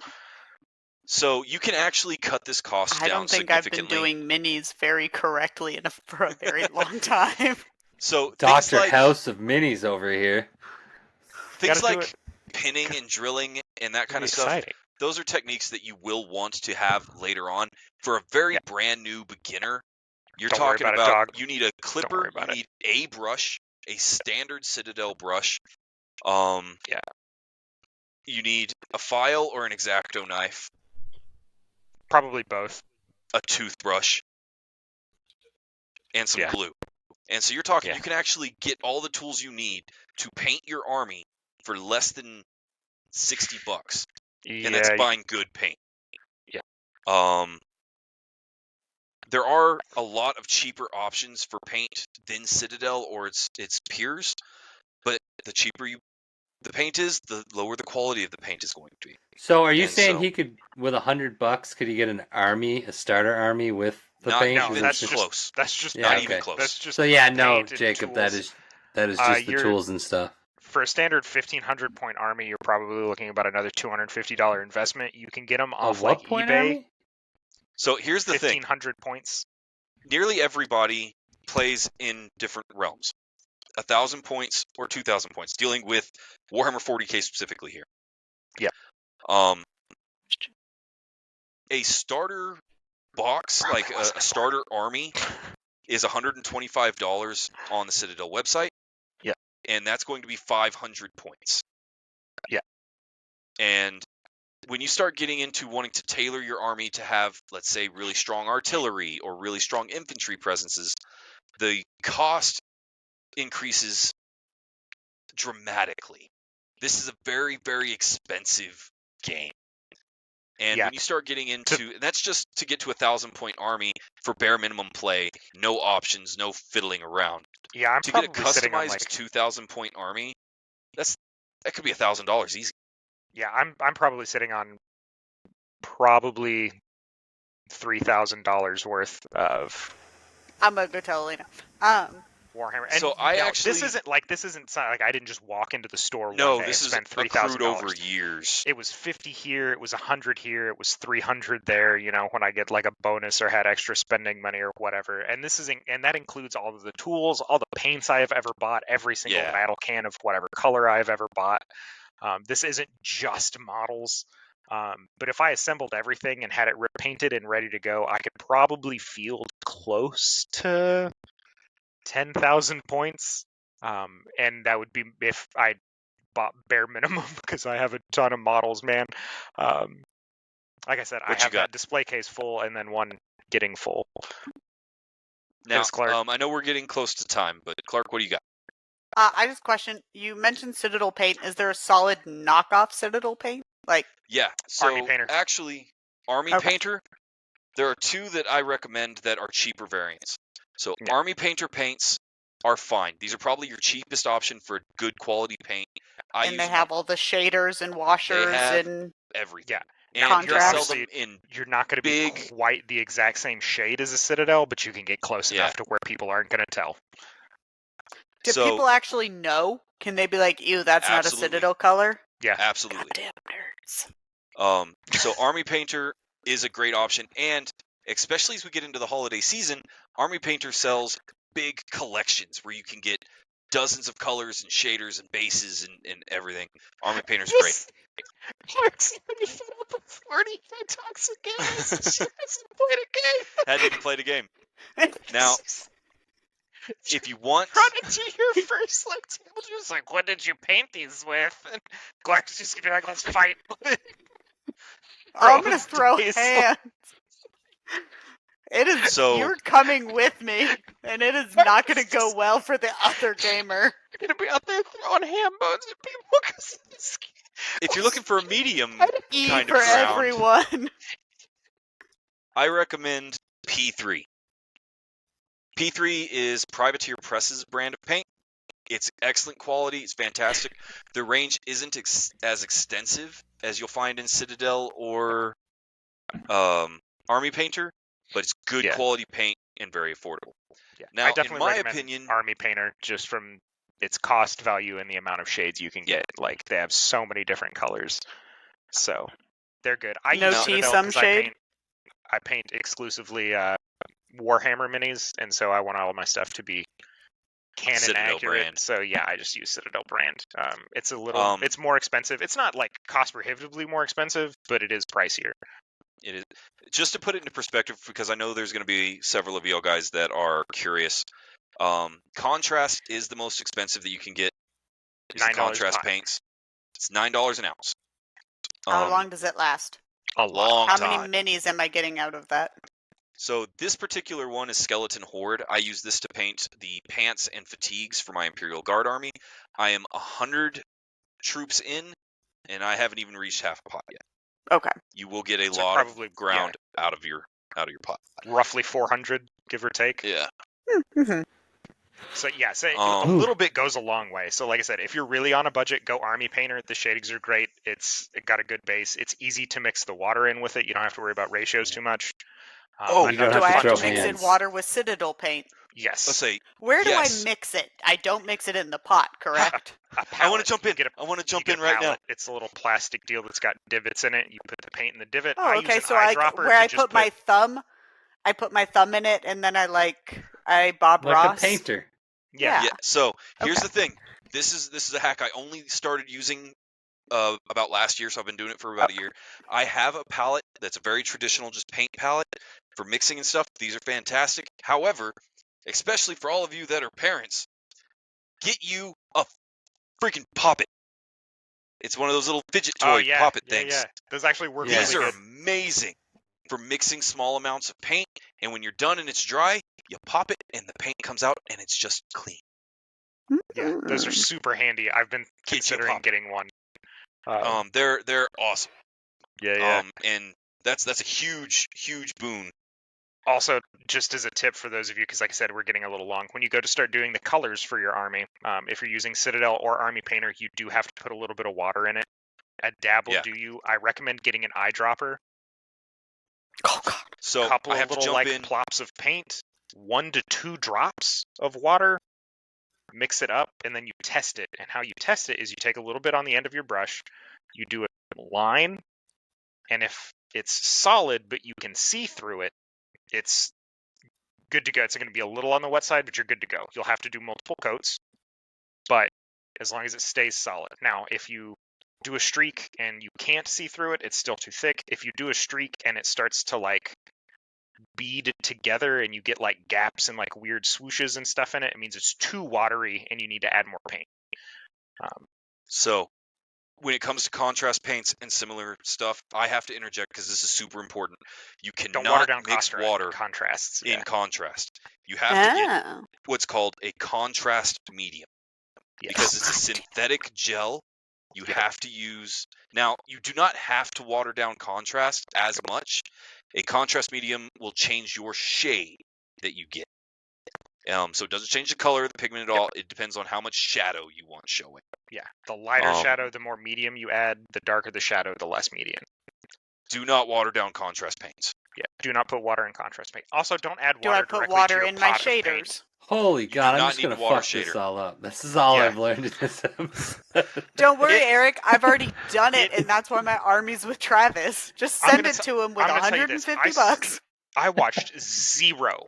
C: So you can actually cut this cost
B: I
C: down
B: don't think I've been
C: significantly.
B: doing minis very correctly for a very long time.
C: So things
D: Dr.
C: like
D: House of Minis over here.
C: things
A: Gotta do
C: like pinning and drilling and that kind of stuff.
A: Exciting.
C: Those are techniques that you will want to have later on. For a very brand new beginner, you're
A: Don't worry
C: talking
A: about it,
C: about
A: dog.
C: you need a clipper,
A: worry about
C: you need a brush, a standard Citadel brush. You need a file or an X-Acto knife,
A: Probably both.
C: a toothbrush, and some
A: Yeah.
C: glue. And so you're talking,
A: Yeah.
C: you can actually get all the tools you need to paint your army for less than $60. And that's buying good paint.
A: Yeah.
C: There are a lot of cheaper options for paint than Citadel or its peers, but the cheaper the paint is, the lower the quality of the paint is going to be.
D: So are you
C: And
D: saying
C: so-
D: he could, with $100, could he get a starter army with the
C: Not
D: paint?
A: No,
C: even
A: that's
C: close.
A: just that's just
D: Yeah,
C: Not
A: paint.
C: even
D: okay.
C: close.
A: That's just
D: So yeah, no,
A: paint and
D: Jacob,
A: tools.
D: that is just the
A: You're-
D: tools and stuff.
A: For a standard 1,500 point army, you're probably looking about another $250 investment. You can get them
D: A
A: off
D: what
A: like
D: point
A: eBay.
D: army?
C: So here's the thing.
A: 1,500 points.
C: Nearly everybody plays in different realms. 1,000 points or 2,000 points, dealing with Warhammer 40k specifically here.
A: Yeah.
C: A starter box, like a starter army, is $125 on the Citadel website.
A: Yeah.
C: And that's going to be 500 points.
A: Yeah.
C: And when you start getting into wanting to tailor your army to have, let's say, really strong artillery or really strong infantry presences, the cost increases dramatically. This is a very, very expensive game. And
A: Yeah.
C: when you start getting into, and that's just to get to 1,000 point army for bare minimum play, no options, no fiddling around.
A: Yeah, I'm
C: To get a
A: probably sitting on
C: customized
A: like
C: 2,000 point army, that could be $1,000 easy.
A: yeah, I'm probably sitting on probably $3,000 worth of
B: I'm gonna go tell Elena.
A: Warhammer. And
C: So I actually
A: this isn't like I didn't just walk into the store
C: no,
A: one day
C: this
A: and
C: is
A: spend
C: accrued over
A: $3,000.
C: years.
A: It was 50 here, it was 100 here, it was 300 there, when I get like a bonus or had extra spending money or whatever. And that includes all of the tools, all the paints I have ever bought, every single
C: Yeah.
A: battle can of whatever color I've ever bought. This isn't just models. But if I assembled everything and had it painted and ready to go, I could probably field close to 10,000 points. And that would be if I bought bare minimum because I have a ton of models, man. Like I said, I
C: What you
A: have
C: got?
A: that display case full and then one getting full.
C: Now,
A: Yes, Clark.
C: I know we're getting close to time, but Clark, what do you got?
B: I just question. You mentioned Citadel paint. Is there a solid knockoff Citadel paint? Like,
C: Yeah, so
A: Army Painter.
C: actually, Army
B: Okay.
C: Painter, there are two that I recommend that are cheaper variants. So
A: Yeah.
C: Army Painter paints are fine. These are probably your cheapest option for good quality paint. I
B: and
C: use
B: they
C: them
B: have
C: on
B: all the shaders and washers
C: have
B: and
C: everything.
A: Yeah.
C: And
B: Contrast.
C: they sell them in
A: You're not going to be
C: big-
A: quite the exact same shade as a Citadel, but you can get close
C: Yeah.
A: enough to where people aren't going to tell.
B: do
C: so
B: people actually know? Can they be like, ew, that's not a
C: Absolutely.
B: Citadel color?
C: absolutely.
B: Goddamn nerds.
C: So Army Painter is a great option, and especially as we get into the holiday season, Army Painter sells big collections where you can get dozens of colors and shaders and bases and everything. Army Painter's great.
A: Clark's already fed up with 40 toxic gas. She hasn't played a game.
C: Hadn't even played a game. Now, if you want,
A: Run into your first table, just like, what did you paint these with? And Clark's just gonna be like, let's fight.
B: I'm gonna
A: Throws
B: throw
A: dice.
B: hands. It is.
C: So-
B: You're coming with me, and it is not gonna go well for the other gamer.
A: You're gonna be out there throwing ham bones at people because of this game.
C: if you're looking for a medium
B: E
C: kind
B: for
C: of ground,
B: everyone.
C: I recommend P3. P3 is Privateer Press's brand of paint. It's excellent quality. It's fantastic. The range isn't as extensive as you'll find in Citadel or Army Painter, but it's good
A: Yeah.
C: quality paint and very affordable.
A: Yeah.
C: Now,
A: I
C: in
A: definitely
C: my
A: recommend
C: opinion,
A: Army Painter just from its cost value and the amount of shades you can get. Like they have so many different colors, so they're good. I
B: No
A: use
B: tea,
A: Citadel
B: some
A: 'cause
B: shade?
A: I paint exclusively Warhammer minis, and so I want all of my stuff to be canon
C: Citadel
A: accurate.
C: brand.
A: So yeah, I just use Citadel brand. It's a little, it's more expensive. It's not like cost prohibitively more expensive, but it is pricier.
C: it is just to put it into perspective, because I know there's going to be several of y'all guys that are curious. Contrast is the most expensive that you can get. Is the
A: $9
C: contrast
A: pot.
C: paints. It's $9 an ounce.
B: How long does it last?
A: A
C: long
B: How
C: time.
B: many minis am I getting out of that?
C: So this particular one is Skeleton Horde. I use this to paint the pants and fatigues for my Imperial Guard army. I am 100 troops in, and I haven't even reached half a pot yet.
B: Okay.
C: You will get a
A: So
C: lot
A: probably,
C: of ground out of your pot.
A: Roughly 400, give or take.
C: Yeah.
B: Mm-hmm.
A: So yeah, so a
C: Um,
A: little bit goes a long way. So like I said, if you're really on a budget, go Army Painter. The shadings are great. It got a good base. It's easy to mix the water in with it. You don't have to worry about ratios too much.
C: Oh,
D: You don't
B: Do
D: have
B: I
D: to
B: have
D: throw
B: to mix in
D: hands.
B: water with Citadel paint?
A: Yes.
C: let's say
B: Where do I
C: yes.
B: mix it? I don't mix it in the pot, correct?
A: A
C: I want
A: pallet.
C: to jump
A: You
C: in.
A: get a-
C: I want to
A: you
C: jump
A: get
C: in
A: a
C: right now.
A: pallet. It's a little plastic deal that's got divots in it. You put the paint in the divot.
B: Oh,
A: I
B: okay.
A: use an
B: So
A: eyedropper
B: where
A: to
B: I
A: just
B: put my thumb, I put my thumb in it, and then I Bob
D: Like
B: Ross.
D: a painter.
A: yeah.
C: Yeah. So here's
B: Okay.
C: the thing. This is a hack I only started using about last year, so I've been doing it for about a year. I have a palette that's a very traditional, just paint palette for mixing and stuff. These are fantastic. However, especially for all of you that are parents, get you a freaking poppet. It's one of those little fidget
A: Oh
C: toy
A: yeah.
C: poppet
A: Yeah.
C: things.
A: Yeah. Those actually work
D: Yeah.
C: These
A: really
C: are
A: good.
C: amazing for mixing small amounts of paint, and when you're done and it's dry, you pop it and the paint comes out and it's just clean.
A: Yeah. Those are super handy. I've been
C: Get you a
A: considering
C: poppet.
A: getting one.
C: They're awesome.
A: Yeah.
C: And that's a huge boon.
A: Also, just as a tip for those of you, because like I said, we're getting a little long. When you go to start doing the colors for your army, if you're using Citadel or Army Painter, you do have to put a little bit of water in it. A dab will
C: Yeah.
A: do you. I recommend getting an eyedropper.
B: Oh God.
C: So
A: Couple
C: I have
A: of
C: to
A: little
C: jump
A: like
C: in.
A: plops of paint, 1 to 2 drops of water. Mix it up, and then you test it. And how you test it is you take a little bit on the end of your brush, you do a line, and if it's solid but you can see through it, it's good to go. It's going to be a little on the wet side, but you're good to go. You'll have to do multiple coats, but as long as it stays solid. Now, if you do a streak and you can't see through it, it's still too thick. If you do a streak and it starts to like bead together and you get like gaps and like weird swooshes and stuff in it, it means it's too watery and you need to add more paint.
C: So when it comes to contrast paints and similar stuff, I have to interject because this is super important. You
A: Don't water
C: cannot
A: down
C: mix water
A: contrasts.
C: in
A: Yeah.
C: contrast. You have to get
B: Oh.
C: what's called a contrast medium because it's a synthetic gel. You have to use. Now, you do not have to water down contrast as much. A contrast medium will change your shade that you get. So it doesn't change the color of the pigment at all. It depends on how much shadow you want showing.
A: Yeah. The lighter shadow, the more medium you add. The darker the shadow, the less medium.
C: Do not water down contrast paints.
A: Yeah. Do not put water in contrast paint. Also, don't add
B: Do
A: water
B: I put
A: directly
B: water
A: to your
B: in my
A: pot of paint.
B: shaders?
D: Holy
C: do
D: God, I'm
C: not
D: just
C: need
D: gonna
C: to water
D: fuck this
C: shader.
D: all up. This is all
A: Yeah.
D: I've learned in this episode.
B: Don't worry,
A: It-
B: Eric. I've already done it, and that's why my army's with Travis. Just
A: I'm
B: send
A: gonna
B: it to him with
A: I'm gonna tell you this.
B: 150 bucks.
A: I watched zero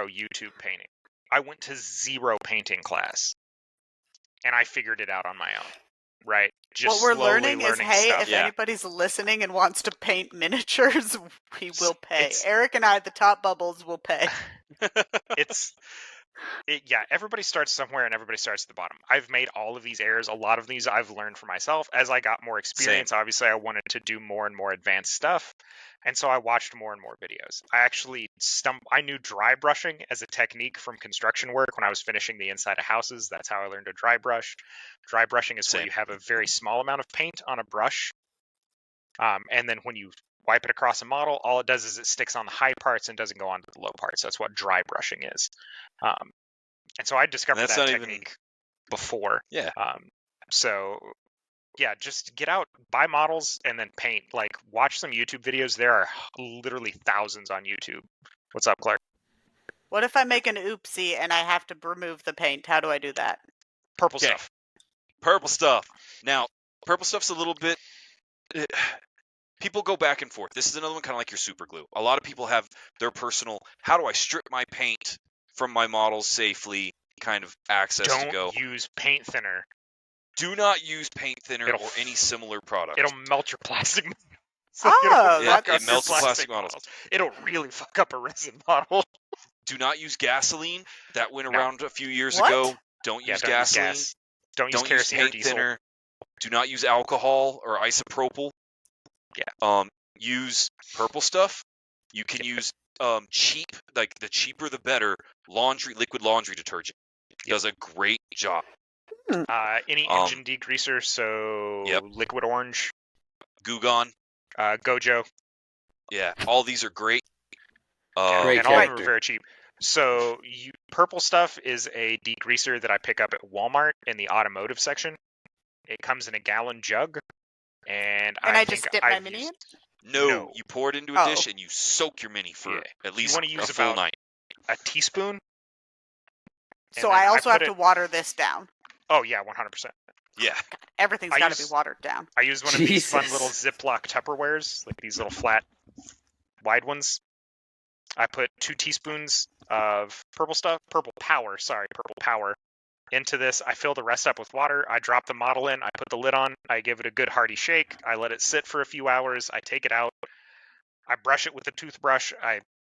A: YouTube painting. I went to zero painting class, and I figured it out on my own. Right? Just
B: What we're
A: slowly
B: learning is, hey,
A: stuff.
B: if
C: Yeah.
B: anybody's listening and wants to paint miniatures, we will pay.
A: It's-
B: Eric and I at the top bubbles will pay.
A: Yeah, everybody starts somewhere and everybody starts at the bottom. I've made all of these errors. A lot of these I've learned for myself. As I got more experience, obviously I wanted to do more and more advanced stuff. And so I watched more and more videos. I actually I knew dry brushing as a technique from construction work when I was finishing the inside of houses. That's how I learned to dry brush. Dry brushing is where
C: Same.
A: you have a very small amount of paint on a brush. And then when you wipe it across a model, all it does is it sticks on the high parts and doesn't go onto the low parts. That's what dry brushing is. And so I discovered
C: that's
A: that
C: not
A: technique before.
C: Yeah.
A: So yeah, just get out, buy models, and then paint. Like, watch some YouTube videos. There are literally thousands on YouTube. What's up, Clark?
B: What if I make an oopsie and I have to remove the paint? How do I do that?
A: Purple
C: Okay.
A: stuff.
C: Purple stuff. Now, purple stuff's a little bit. People go back and forth. This is another one kind of like your super glue. A lot of people have their personal, how do I strip my paint from my models safely kind of access to go.
A: Don't use paint thinner.
C: Do not use paint thinner
A: It'll-
C: or any similar product.
A: It'll melt your plastic models.
B: Oh,
A: it'll fuck
B: that-
A: up
C: it
A: your
C: melts the plastic models.
A: It'll really fuck up a resin model.
C: Do not use gasoline. That went
A: No.
C: around a few years
B: What?
C: ago. Don't
A: Yeah,
C: use
A: don't
C: gasoline.
A: use gas. Don't use
C: Don't use
A: kerosene or
C: paint
A: diesel.
C: thinner. Do not use alcohol or isopropyl.
A: Yeah.
C: Use purple stuff. You can use cheap, like the cheaper the better, liquid laundry detergent. Does a great job.
A: Any engine degreaser, so
C: Yep.
A: liquid orange,
C: Gugon.
A: Gojo.
C: Yeah, all these are great.
D: Great
A: and all of them are
D: character.
A: very cheap. So purple stuff is a degreaser that I pick up at Walmart in the automotive section. It comes in a gallon jug, and
B: And I just
A: think
B: dip my
A: I've
B: mini
A: used.
B: in?
C: No, you pour it into a
B: Oh.
C: dish and you soak your mini for
A: Yeah.
C: at
A: You
C: least
A: wanna
C: a
A: use
C: full
A: about-
C: night.
A: A teaspoon.
B: So
A: and then
B: I also
A: put
B: have to water this down.
A: Oh yeah, 100%.
C: Yeah.
B: Everything's
A: I
B: got to be
A: use-
B: watered down.
A: I use one of these fun
D: Jesus.
A: little Ziploc Tupperwares, like these little flat, wide ones. I put 2 teaspoons of purple power, into this. I fill the rest up with water. I drop the model in. I put the lid on. I give it a good hearty shake. I let it sit for a few hours. I take it out. I brush it with a toothbrush.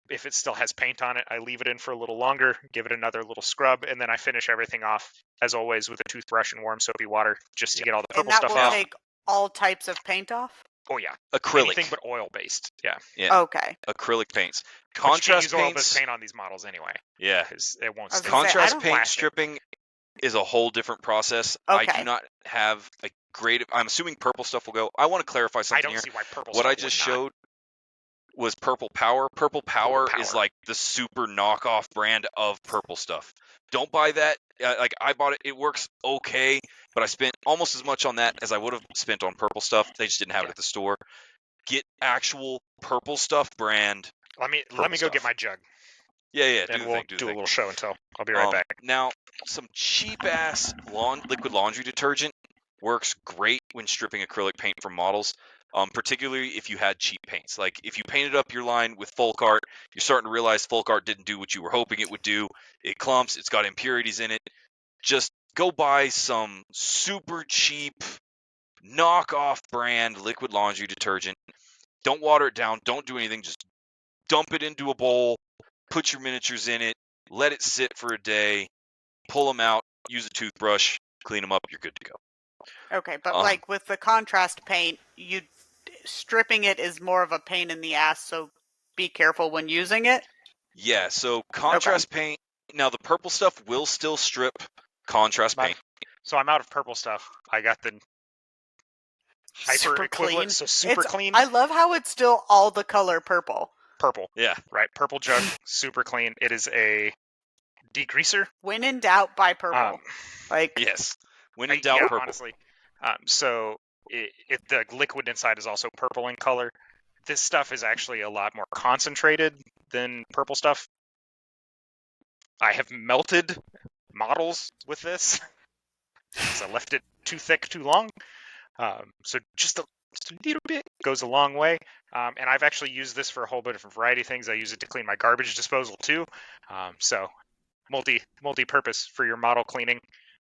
A: If it still has paint on it, I leave it in for a little longer, give it another little scrub, and then I finish everything off, as always, with a toothbrush and warm soapy water just to get all the purple
B: And that
A: stuff
B: will
A: off.
B: take all types of paint off?
A: Oh yeah,
C: Acrylic.
A: anything but oil-based. Yeah,
C: Yeah.
B: Okay.
C: Acrylic paints.
A: but you can't
C: Contrast
A: use oil-based
C: paints.
A: paint on these models anyway,
C: Yeah.
A: because it won't
B: I was
A: stick.
B: gonna say, I
C: Contrast
B: don't-
C: paint
A: Plastic.
C: stripping is a whole different process. I
B: Okay.
C: do not have a great. I'm assuming purple stuff will go. I want to clarify
A: I
C: something
A: don't
C: here.
A: see why purple
C: What
A: stuff
C: I just
A: would not.
C: showed was Purple Power. Purple Power is
A: Power.
C: like the super knockoff brand of purple stuff. Don't buy that. Like I bought it. It works okay, but I spent almost as much on that as I would have spent on purple stuff. They just didn't have it
A: Yeah.
C: at the store. Get actual purple stuff brand.
A: Let me
C: purple
A: go get
C: stuff.
A: my jug,
C: Yeah.
A: and
C: Do the
A: we'll
C: thing. Do the
A: do a
C: thing.
A: little show and tell. I'll be right back.
C: Now, some cheap ass liquid laundry detergent works great when stripping acrylic paint from models. Particularly if you had cheap paints. Like if you painted up your line with folk art, you're starting to realize folk art didn't do what you were hoping it would do. It clumps, it's got impurities in it. Just go buy some super cheap knockoff brand liquid laundry detergent. Don't water it down, don't do anything, just dump it into a bowl, put your miniatures in it, let it sit for a day, pull them out, use a toothbrush, clean them up, you're good to go.
B: Okay, but like with the contrast paint, stripping it is more of a pain in the ass, so be careful when using it.
C: Yeah, so contrast paint. Now the purple stuff will still strip contrast paint.
A: So I'm out of purple stuff. I got the hyper
B: Super
A: equivalent,
B: clean.
A: so super clean.
B: I love how it's still all the color purple.
A: Purple,
C: Yeah,
A: right? Purple jug, super clean. It is a degreaser.
B: When in doubt, buy purple.
C: yes. When in doubt, purple.
A: Honestly. So the liquid inside is also purple in color. This stuff is actually a lot more concentrated than purple stuff. I have melted models with this because I left it too thick too long. So just a little bit goes a long way. And I've actually used this for a whole different variety of things. I use it to clean my garbage disposal too. So multi-purpose for your model cleaning.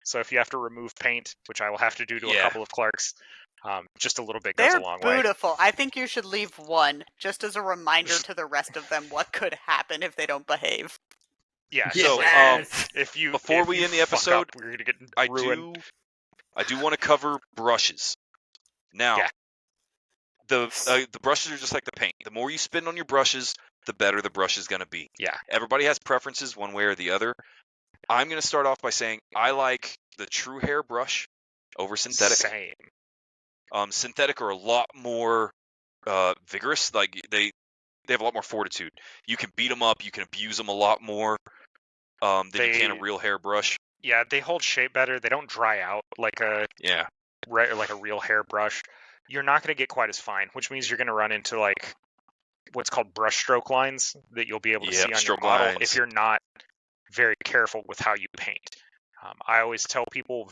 A: So if you have to remove paint, which I will have to do to a couple of Clarks, just a little bit goes
B: They're
A: a long way.
B: beautiful. I think you should leave one just as a reminder to the rest of them what could happen if they don't behave.
A: Yeah.
C: So,
D: Yes.
C: before we end the episode,
A: we're gonna get
C: I
A: ruined.
C: do want to cover brushes. Now,
A: Yeah.
C: the brushes are just like the paint. The more you spend on your brushes, the better the brush is going to be.
A: Yeah.
C: Everybody has preferences one way or the other. I'm going to start off by saying I like the true hair brush over synthetic.
A: Same.
C: Synthetic are a lot more vigorous. Like they have a lot more fortitude. You can beat them up. You can abuse them a lot more than you can a real hair brush.
A: Yeah, they hold shape better. They don't dry out like a real hair brush. You're not going to get quite as fine, which means you're going to run into like what's called brush stroke lines that you'll be able to see on your
C: stroke
A: model
C: lines.
A: if you're not very careful with how you paint. I always tell people,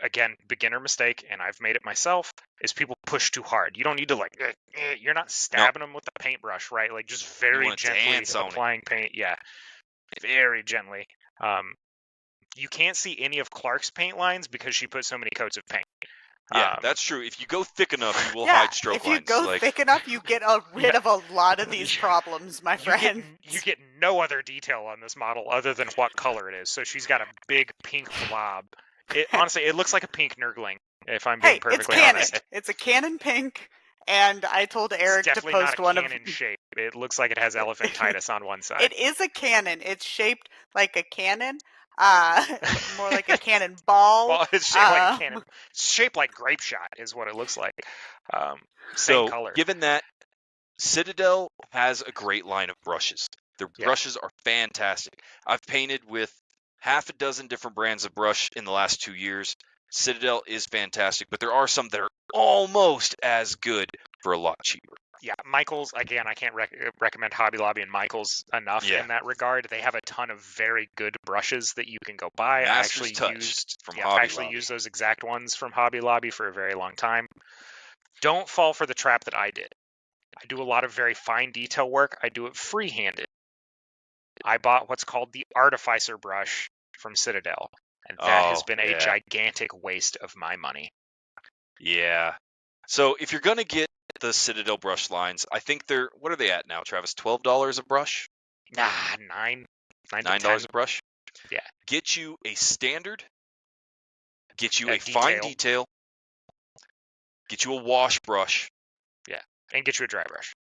A: again, beginner mistake, and I've made it myself, is people push too hard. You don't need to you're not stabbing them with the paintbrush, right? Like just very gently applying paint. Yeah, very gently. You can't see any of Clark's paint lines because she put so many coats of paint.
C: Yeah, that's true. If you go thick enough, you will hide stroke lines.
B: If you go thick enough, you get rid of a lot of these problems, my friend.
A: You get no other detail on this model other than what color it is. So she's got a big pink blob. Honestly, it looks like a pink Nurgling, if I'm being perfectly honest.
B: It's a cannon pink, and I told Eric to post one of...
A: It's definitely not a cannon shape. It looks like it has elephantitis on one side.
B: It is a cannon. It's shaped like a cannon. More like a cannonball.
A: It's shaped like a cannon. It's shaped like grape shot is what it looks like. Same color.
C: Given that, Citadel has a great line of brushes. Their
A: Yeah.
C: brushes are fantastic. I've painted with half a dozen different brands of brush in the last 2 years. Citadel is fantastic, but there are some that are almost as good for a lot cheaper.
A: Yeah, Michaels, again, I can't recommend Hobby Lobby and Michaels enough
C: Yeah.
A: in that regard. They have a ton of very good brushes that you can go buy.
C: Master's Touch from
A: I
C: Hobby
A: actually
C: Lobby.
A: used those exact ones from Hobby Lobby for a very long time. Don't fall for the trap that I did. I do a lot of very fine detail work. I do it free-handed. I bought what's called the Artificer brush from Citadel, and that has been a gigantic waste of my money.
C: Yeah. So if you're going to get the Citadel brush lines, I think what are they at now, Travis? $12 a brush?
A: Nah, $9 to
C: $9
A: $10.
C: a brush?
A: Yeah.
C: Get you a standard, get you
A: A
C: a fine detail, get you a wash brush.
A: Yeah, and get you a dry brush.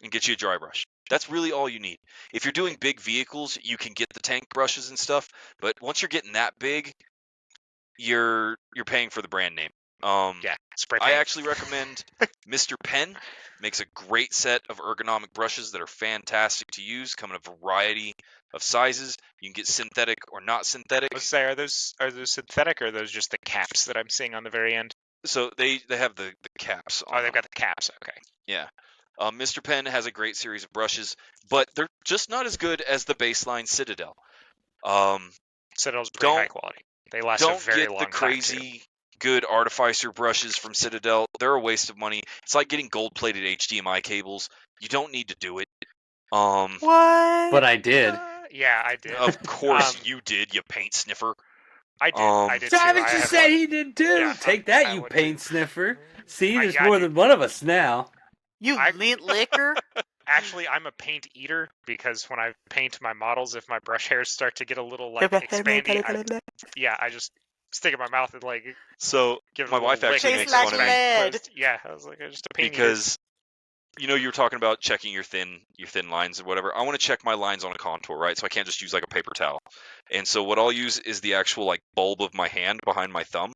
C: And get you a dry brush. That's really all you need. If you're doing big vehicles, you can get the tank brushes and stuff, but once you're getting that big, you're paying for the brand name.
A: Yeah, spray paint.
C: I actually recommend Mr. Penn. Makes a great set of ergonomic brushes that are fantastic to use, come in a variety of sizes. You can get synthetic or not synthetic.
A: Let's say, are those synthetic, or are those just the caps that I'm seeing on the very end?
C: So they have the caps on
A: they've
C: them.
A: got the caps. Okay.
C: Yeah. Mr. Penn has a great series of brushes, but they're just not as good as the baseline Citadel.
A: Citadel's pretty high quality. They last a very long time.
C: Don't get the crazy good Artificer brushes from Citadel. They're a waste of money. It's like getting gold-plated HDMI cables. You don't need to do it.
B: What?
D: But I did.
A: Yeah, I did.
C: Of course you did, you paint sniffer.
A: I did. I did
D: Travis
A: too.
D: just said he did too.
A: Yeah,
D: Take that,
A: I
D: you
A: would
D: paint
A: too.
D: sniffer. See, there's
A: yeah,
D: more
A: dude.
D: than one of us now.
B: You lint liquor?
A: Actually, I'm a paint eater because when I paint my models, if my brush hairs start to get a little like expandy, I just stick it in my mouth and like.
C: So
A: give it
C: my
A: a
C: wife
A: little
C: actually
A: lick
C: makes
A: and
C: fun of
A: it's
C: me.
B: Lead.
A: closed. Yeah, I was like, I'm just a paint
C: Because you were talking about checking your thin lines or whatever. I want to check my lines on a contour, right? So I can't just use like a paper towel. And so what I'll use is the actual like bulb of my hand behind my thumb.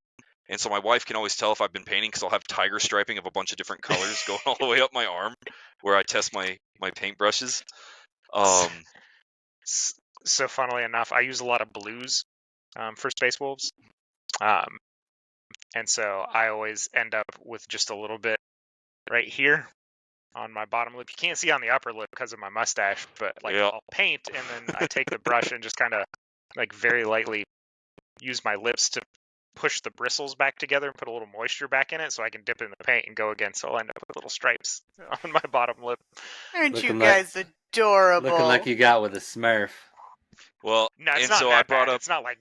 C: And so my wife can always tell if I've been painting because I'll have tiger striping of a bunch of different colors going all the way up my arm where I test my paintbrushes.
A: So funnily enough, I use a lot of blues for Space Wolves. And so I always end up with just a little bit right here on my bottom lip. You can't see on the upper lip because of my mustache, but like I'll paint and then I take the brush and just kind of like very lightly use my lips to push the bristles back together and put a little moisture back in it so I can dip in the paint and go again. So I'll end up with little stripes on my bottom lip.
B: Aren't you guys adorable?
D: Looking like you got with a Smurf.
C: Well,
A: no, it's
C: and
A: not
C: so
A: that
C: I brought
A: bad.
C: up.
A: It's not like.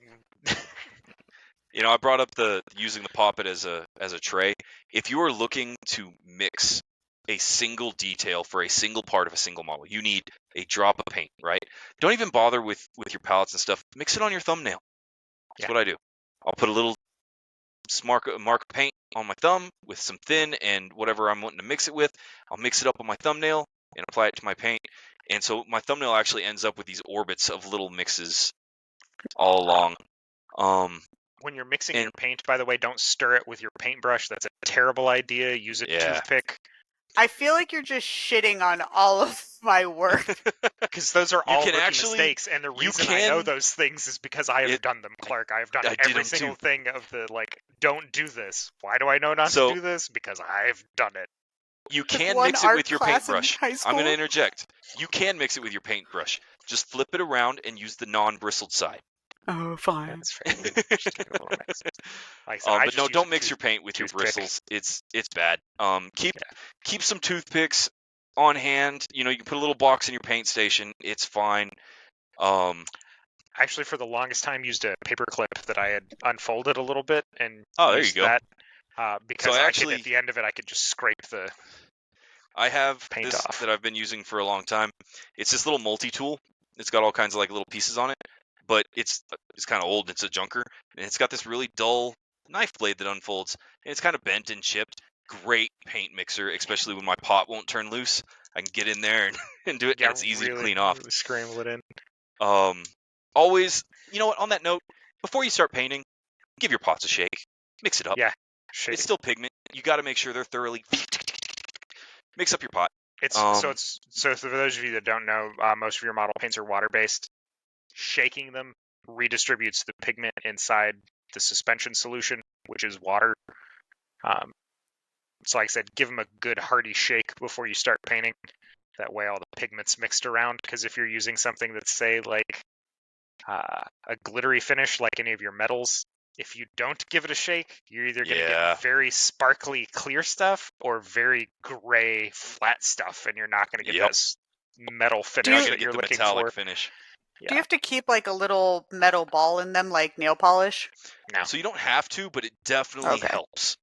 C: I brought up using the poppet as a tray. If you are looking to mix a single detail for a single part of a single model, you need a drop of paint, right? Don't even bother with your palettes and stuff. Mix it on your thumbnail. That's what I do. I'll put a little mark of paint on my thumb with some thin and whatever I'm wanting to mix it with. I'll mix it up on my thumbnail and apply it to my paint. And so my thumbnail actually ends up with these orbits of little mixes all along.
A: When you're mixing your paint, by the way, don't stir it with your paintbrush. That's a terrible idea. Use a toothpick.
B: I feel like you're just shitting on all of my work.
A: Because those are all rookie mistakes, and the reason I know those things is because I have done them, Clark. I have done every single thing of the, like, don't do this. Why do I know not to do this? Because I've done it.
C: You can mix it with your paintbrush. I'm going to interject. You can mix it with your paintbrush. Just flip it around and use the non-bristled side.
B: Oh, fine.
A: That's fair. Just give it a little mix. Like
C: but no, don't mix your paint with your bristles. It's bad. Keep some toothpicks on hand. You can put a little box in your paint station. It's fine.
A: Actually, for the longest time, used a paper clip that I had unfolded a little bit and
C: there you go.
A: That, because actually, at the end of it, I could just scrape the.
C: I have
A: paint
C: this
A: off.
C: that I've been using for a long time. It's this little multi-tool. It's got all kinds of like little pieces on it, but it's kind of old. It's a junker, and it's got this really dull knife blade that unfolds, and it's kind of bent and chipped. Great paint mixer, especially when my pot won't turn loose. I can get in there and do it, and it's easy to clean off.
A: Really scramble it in.
C: Always, on that note, before you start painting, give your pots a shake. Mix it up.
A: Yeah, shake
C: it's still pigment. You got to make sure they're thoroughly. Mix up your pot.
A: So for those of you that don't know, most of your model paints are water based. Shaking them redistributes the pigment inside the suspension solution, which is water. So like I said, give them a good hearty shake before you start painting. That way all the pigment's mixed around, because if you're using something that's, say, like a glittery finish, like any of your metals, if you don't give it a shake, you're either going to get very sparkly clear stuff or very gray flat stuff, and you're not going to get this metal finish that you're looking for.
C: Finish.
B: Yeah. Do you have to keep like a little metal ball in them, like nail polish?
A: No.
C: So you don't have to, but it definitely helps.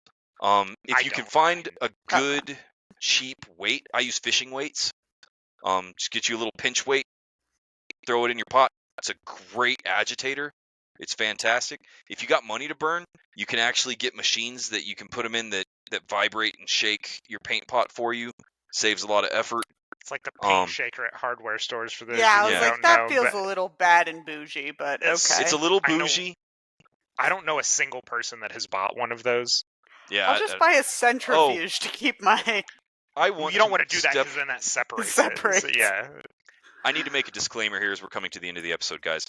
C: If you can find a good cheap weight, I use fishing weights. Just get you a little pinch weight, throw it in your pot. It's a great agitator. It's fantastic. If you got money to burn, you can actually get machines that you can put them in that vibrate and shake your paint pot for you. Saves a lot of effort.
A: It's like the paint shaker at hardware stores for those.
B: Yeah, I was like, that feels a little bad and bougie, but okay.
C: It's a little bougie.
A: I don't know a single person that has bought one of those.
B: Yeah, I'll just buy a centrifuge to keep my.
A: You don't want to do that because then that separates. It. So, yeah.
C: I need to make a disclaimer here as we're coming to the end of the episode, guys.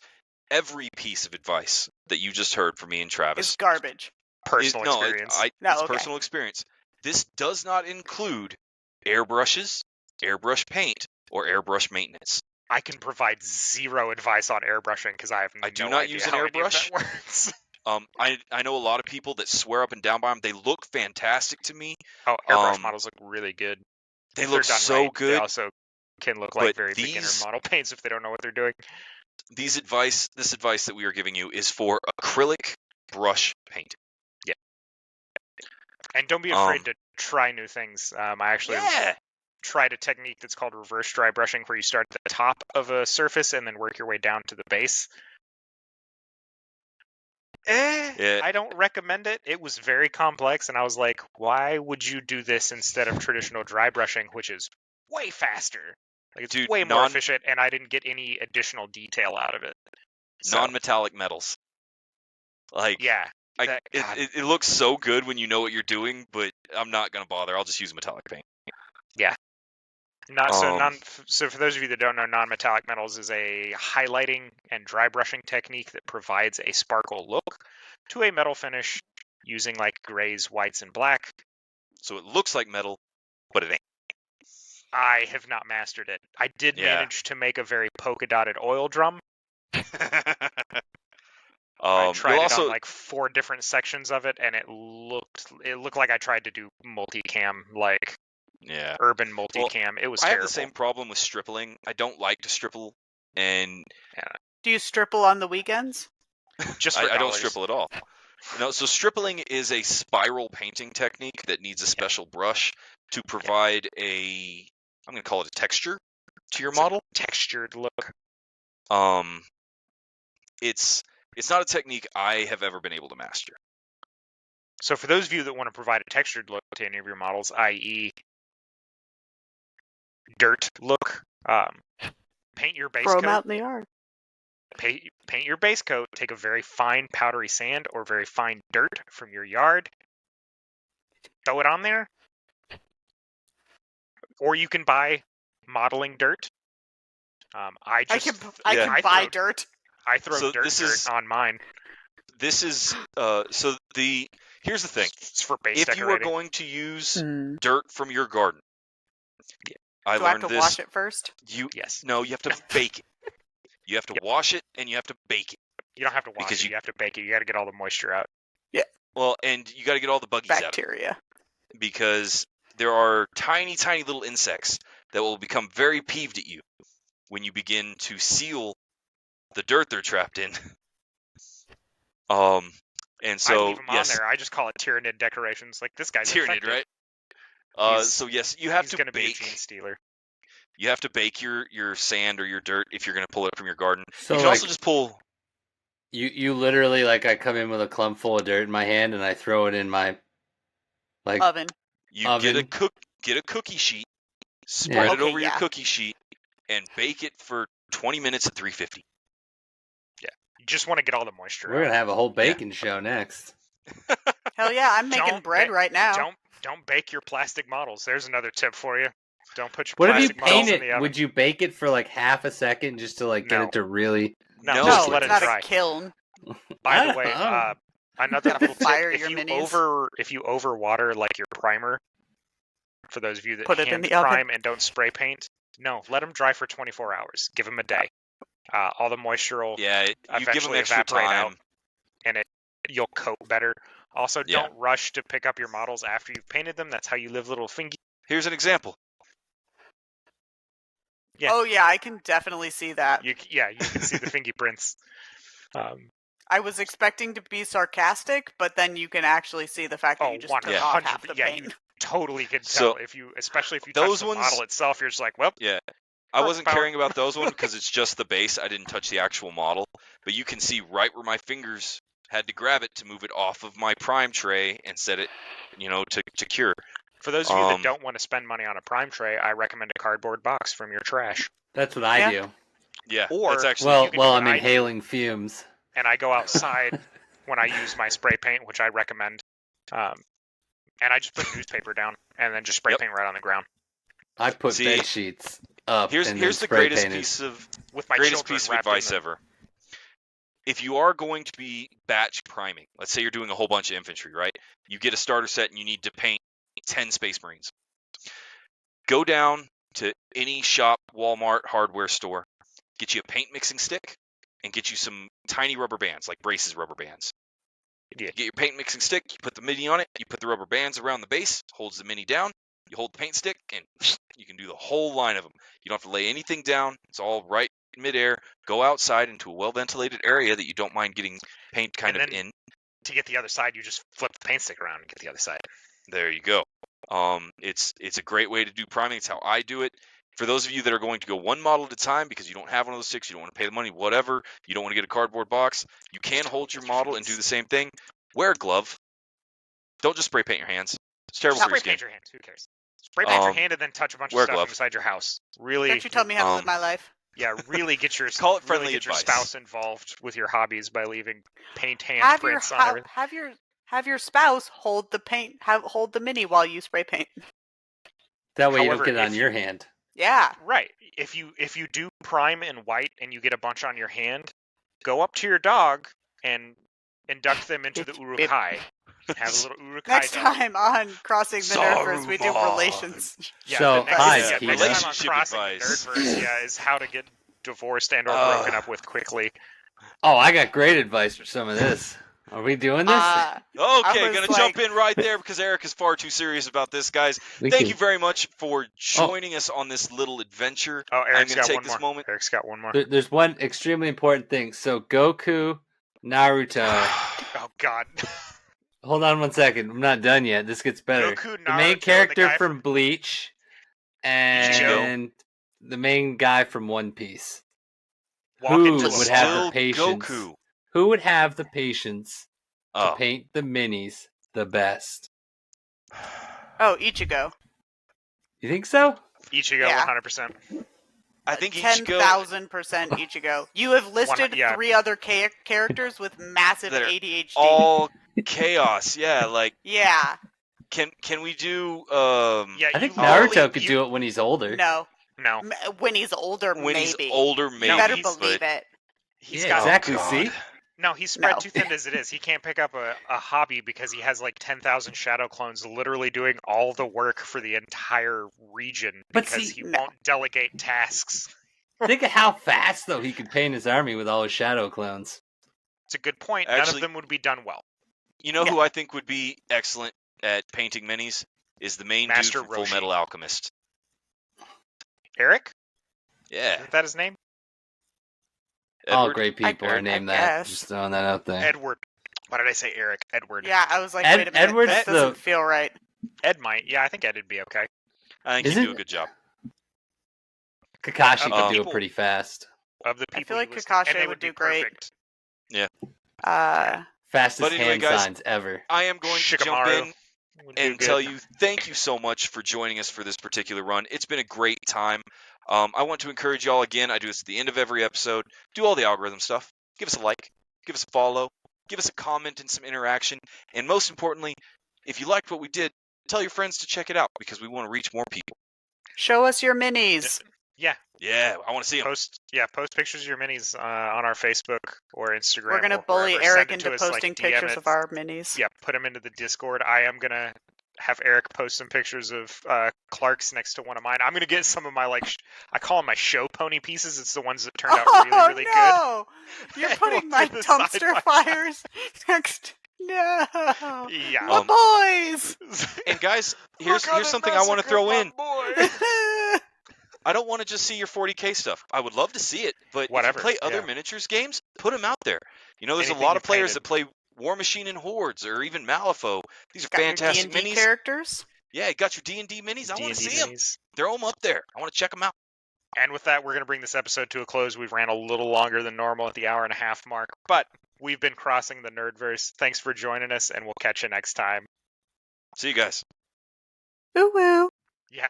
C: Every piece of advice that you just heard from me and Travis
B: is garbage.
A: Personal experience.
C: It's personal experience. This does not include airbrushes, airbrush paint, or airbrush maintenance.
A: I can provide zero advice on airbrushing because I have no idea.
C: I do not use an airbrush. I know a lot of people that swear up and down by them. They look fantastic to me.
A: Oh, airbrush models look really good.
C: They look so good.
A: They also can look like very beginner model paints if they don't know what they're doing.
C: This advice that we are giving you is for acrylic brush paint.
A: Yeah. And don't be afraid to try new things. I actually tried a technique that's called reverse dry brushing, where you start at the top of a surface and then work your way down to the base. I don't recommend it. It was very complex, and I was like, why would you do this instead of traditional dry brushing, which is way faster? Like, it's way more efficient, and I didn't get any additional detail out of it.
C: Non-metallic metals. Like, it looks so good when you know what you're doing, but I'm not going to bother. I'll just use metallic paint.
A: Yeah. So for those of you that don't know, non-metallic metals is a highlighting and dry brushing technique that provides a sparkle look to a metal finish using like grays, whites, and black.
C: So it looks like metal, but it ain't.
A: I have not mastered it. I did manage to make a very polka-dotted oil drum. I tried it on like 4 different sections of it, and it looked like I tried to do multicam, like urban multicam. It was terrible.
C: I have the same problem with strippling. I don't like to stripple, and
B: do you stripple on the weekends?
A: Just for
C: I don't stripple at all. No, so strippling is a spiral painting technique that needs a special brush to provide I'm going to call it a texture to your model.
A: Textured look.
C: It's not a technique I have ever been able to master.
A: So for those of you that want to provide a textured look to any of your models, i.e. dirt look, paint your base coat.
B: Throw them out in the yard.
A: Paint your base coat, take a very fine powdery sand or very fine dirt from your yard, throw it on there, or you can buy modeling dirt. I can
B: buy dirt.
A: I throw dirt on mine.
C: This is here's the thing.
A: It's for base
C: decorating. You are going to use dirt from your garden, I learned
B: have to wash it first?
C: No, you have to bake it. You have to wash it and you have to bake it.
A: You don't have to wash it. You have to bake it. You got to get all the moisture out.
B: Yeah.
C: Well, and you got to get all the buggies out.
B: Bacteria.
C: Because there are tiny, tiny little insects that will become very peeved at you when you begin to seal the dirt they're trapped in. And so
A: I leave them on there. I just call it Tyrannid decorations. Like, this guy's
C: Tyrannid,
A: effective.
C: Right? So yes, you have to
A: bake.
C: Be a gene stealer. You have to bake your sand or your dirt if you're going to pull it from your garden. So you can also just pull.
D: You literally, like, I come in with a clump full of dirt in my hand and I throw it in my
B: oven.
C: You get a cookie sheet, spread it over your cookie sheet, and bake it for 20 minutes at 350.
A: Yeah, you just want to get all the moisture.
D: We're gonna have a whole baking show next.
B: Hell yeah, I'm making bread right now.
A: Don't bake your plastic models. There's another tip for you. Don't put your
D: What if you
A: plastic models
D: paint
A: in the
D: it?
A: oven.
D: Would you bake it for like half a second just to like get
A: No.
D: it to really?
A: No,
C: No,
A: just
B: No,
A: let
B: it's
A: it
B: not
A: dry.
B: a kiln.
A: By the
D: I
A: way,
D: don't know.
A: another
B: Gotta
A: little tip:
B: fire
A: if
B: your
A: you
B: minis.
A: if you overwater like your primer, for those of you that
B: Put it in
A: hand
B: the oven.
A: prime and don't spray paint, no, let them dry for 24 hours. Give them a day. All the moisture will
C: Yeah, you give them
A: eventually
C: extra
A: evaporate
C: time.
A: out, and you'll coat better. Also,
C: Yeah.
A: don't rush to pick up your models after you've painted them. That's how you live little fingy.
C: Here's an example.
A: Yeah.
B: Oh yeah, I can definitely see that.
A: You can see the fingy prints.
B: I was expecting to be sarcastic, but then you can actually see the fact that you just took off half the paint.
A: You totally could
C: So,
A: tell especially if you
C: those
A: touch the
C: ones-
A: model itself. You're just like, well,
C: Yeah. I wasn't
A: Found-
C: caring about those ones because it's just the base. I didn't touch the actual model. But you can see right where my fingers had to grab it to move it off of my prime tray and set it, to cure.
A: for those of you that don't want to spend money on a prime tray, I recommend a cardboard box from your trash.
D: That's what I
B: Yeah.
D: do.
C: Yeah,
A: Or-
C: that's actually
A: you can
D: Well,
A: do
D: I'm
A: what I do.
D: inhaling fumes.
A: And I go outside when I use my spray paint, which I recommend. And I just put newspaper down and then just spray
C: Yep.
A: paint right on the ground.
D: I put
C: See,
D: bed sheets up.
C: here's
D: and
C: here's
D: then
C: the
D: spray
C: greatest
D: painted.
C: piece of
A: With my
C: greatest
A: children
C: piece of
A: wrapped in
C: advice
A: them.
C: ever. If you are going to be batch priming, let's say you're doing a whole bunch of infantry, right? You get a starter set and you need to paint 10 Space Marines. Go down to any shop, Walmart, hardware store, get you a paint mixing stick, and get you some tiny rubber bands, like braces rubber bands.
A: Yeah.
C: You get your paint mixing stick, you put the mini on it, you put the rubber bands around the base, holds the mini down, you hold the paint stick, and you can do the whole line of them. You don't have to lay anything down. It's all right in midair. Go outside into a well-ventilated area that you don't mind getting paint kind
A: And
C: of
A: then-
C: in.
A: To get the other side, you just flip the paint stick around and get the other side.
C: There you go. It's a great way to do priming. It's how I do it. For those of you that are going to go one model at a time because you don't have one of those sticks, you don't want to pay the money, whatever, you don't want to get a cardboard box, you can hold your model and do the same thing. Wear a glove. Don't just spray paint your hands. It's terrible for
A: Spray
C: your skin.
A: paint your hand. Who cares? Spray paint your
C: Um,
A: hand and then touch a bunch of
C: wear a
A: stuff
C: glove.
A: inside your house. Really,
B: Don't you tell me how to live
C: um,
B: my life?
A: yeah, really get your
C: Call it
A: really
C: friendly
A: get your
C: advice.
A: spouse involved with your hobbies by leaving paint
B: Have your
A: handprints on everything.
B: have your spouse hold the paint, hold the mini while you spray paint.
D: That way you
A: However,
D: don't get it
A: if
D: on
A: you-
D: your hand.
B: Yeah.
A: Right. If you do prime in white and you get a bunch on your hand, go up to your dog and induct them into the
B: Bip,
A: urukai. Have a little urukai
B: Next
A: dog.
B: time on Crossing the Nerdverse, we do
C: Saruman.
B: relations.
A: Yeah,
D: So,
A: the next,
D: hi,
A: yeah,
D: Peter.
A: next time on
C: Relationship
A: Crossing
C: advice.
A: the Nerdverse, is how to get divorced and or broken up with quickly.
D: Oh, I got great advice for some of this. Are we doing this?
C: Okay,
B: was
C: gonna
B: like-
C: jump in right there because Eric is far too serious about this, guys.
D: We
C: Thank
D: can-
C: you very much for joining us on this little adventure.
A: Oh, Eric's
C: gonna
A: got
C: take
A: one
C: this
A: more.
C: moment-
A: Eric's got one more.
D: There's one extremely important thing. So Goku, Naruto.
A: Oh God.
D: Hold on one second. I'm not done yet. This gets better.
A: Goku,
D: The
A: Naruto,
D: main
A: the
D: character
A: guy
D: from Bleach, and the main guy from One Piece.
A: Walk
D: Who
A: into a
D: would
A: bar.
D: have the
C: Still
D: patience?
C: Goku.
D: Who would have the patience to
C: Oh,
D: paint the minis the best?
B: Oh, Ichigo.
D: You think so?
A: Ichigo,
B: Yeah.
A: 100%.
C: I think Ichigo
B: 10,000% Ichigo. You have listed
A: yeah.
B: 3 other characters with massive
C: That are
B: ADHD.
C: all chaos. Yeah, like
B: Yeah.
C: can we do
A: Yeah,
D: I think
A: you
D: Naruto
A: literally-
D: could
A: you-
D: do it when he's older.
B: No.
A: No,
B: When he's older,
C: when
B: maybe.
C: he's older
B: You
C: maybe?
B: better
A: he's-
B: believe it.
A: he's
D: Yeah,
A: got
D: exactly.
C: God.
D: See?
A: no. He's spread
B: No.
A: too thin as it is. He can't pick up a hobby because he has like 10,000 shadow clones, literally doing all the work for the entire region
D: But
A: because
D: see-
A: he
B: No.
A: won't delegate tasks.
D: Think of how fast though he could paint his army with all his shadow clones.
A: It's a good point. None
C: Actually-
A: of them would be done well.
C: You know
B: Yeah.
C: who I think would be excellent at painting minis is the main
A: Master
C: dude from Full
A: Roshi.
C: Metal Alchemist.
A: Eric,
C: Yeah,
A: isn't that his name?
D: All
C: Edward.
D: great people are
B: I
D: named that.
B: guess.
D: Just throwing that out there.
A: Edward. Why did I say Eric? Edward.
B: Yeah, I was like,
D: Ed-
B: wait a minute.
D: Edward's
B: This
D: the-
B: doesn't feel right.
A: Ed might. Yeah, I think Ed would be okay.
C: I think he'd
D: Isn't-
C: do a good job.
D: Kakashi could do
A: people-
D: it pretty fast.
A: Of the
B: I
A: people
B: feel like
A: you listed,
B: Kakashi
A: and they
B: would
A: be
B: do great.
A: perfect.
D: Fastest
C: But anyway,
D: hand
C: guys,
D: signs ever.
C: I am going to jump
A: Shikamaru
C: in
A: would do
C: and
A: good.
C: tell you thank you so much for joining us for this particular run. It's been a great time. I want to encourage y'all again. I do this at the end of every episode. Do all the algorithm stuff. Give us a like. Give us a follow. Give us a comment and some interaction. And most importantly, if you liked what we did, tell your friends to check it out because we want to reach more people.
B: Show us your minis.
A: Yeah,
C: Yeah, I want to see them.
A: post pictures of your minis on our Facebook or Instagram.
B: We're gonna
A: or
B: bully
A: wherever.
B: Eric
A: Send it to
B: into
A: us,
B: posting
A: DM
B: pictures
A: it.
B: of our minis.
A: Yeah, put them into the Discord. I am gonna have Eric post some pictures of Clark's next to one of mine. I'm gonna get some of my I call them my show pony pieces. It's the ones that turned out really good.
B: No! You're
A: And
B: putting
A: we'll
B: my
A: do the side
B: dumpster
A: by
B: fires next. No.
A: Yeah.
B: My boys.
C: And guys, here's something I want to throw in. I don't want to just see your 40K stuff. I would love to see it, but
A: Whatever,
C: if you play other
A: yeah.
C: miniatures games, put them out there. You know, there's
A: Anything
C: a lot
A: you've
C: of players
A: painted.
C: that play War Machine and Hordes, or even Malifaux. These are
B: Got
C: fantastic
B: your D&D
C: minis.
B: characters.
C: Yeah, you got your D&D minis. I want to
A: D&D
C: see them.
A: minis.
C: Throw them up there. I want to check them out.
A: And with that, we're going to bring this episode to a close. We've ran a little longer than normal at the hour and a half mark, but we've been crossing the Nerdverse. Thanks for joining us, and we'll catch you next time.
C: See you guys.
B: Woo woo.
A: Yeah.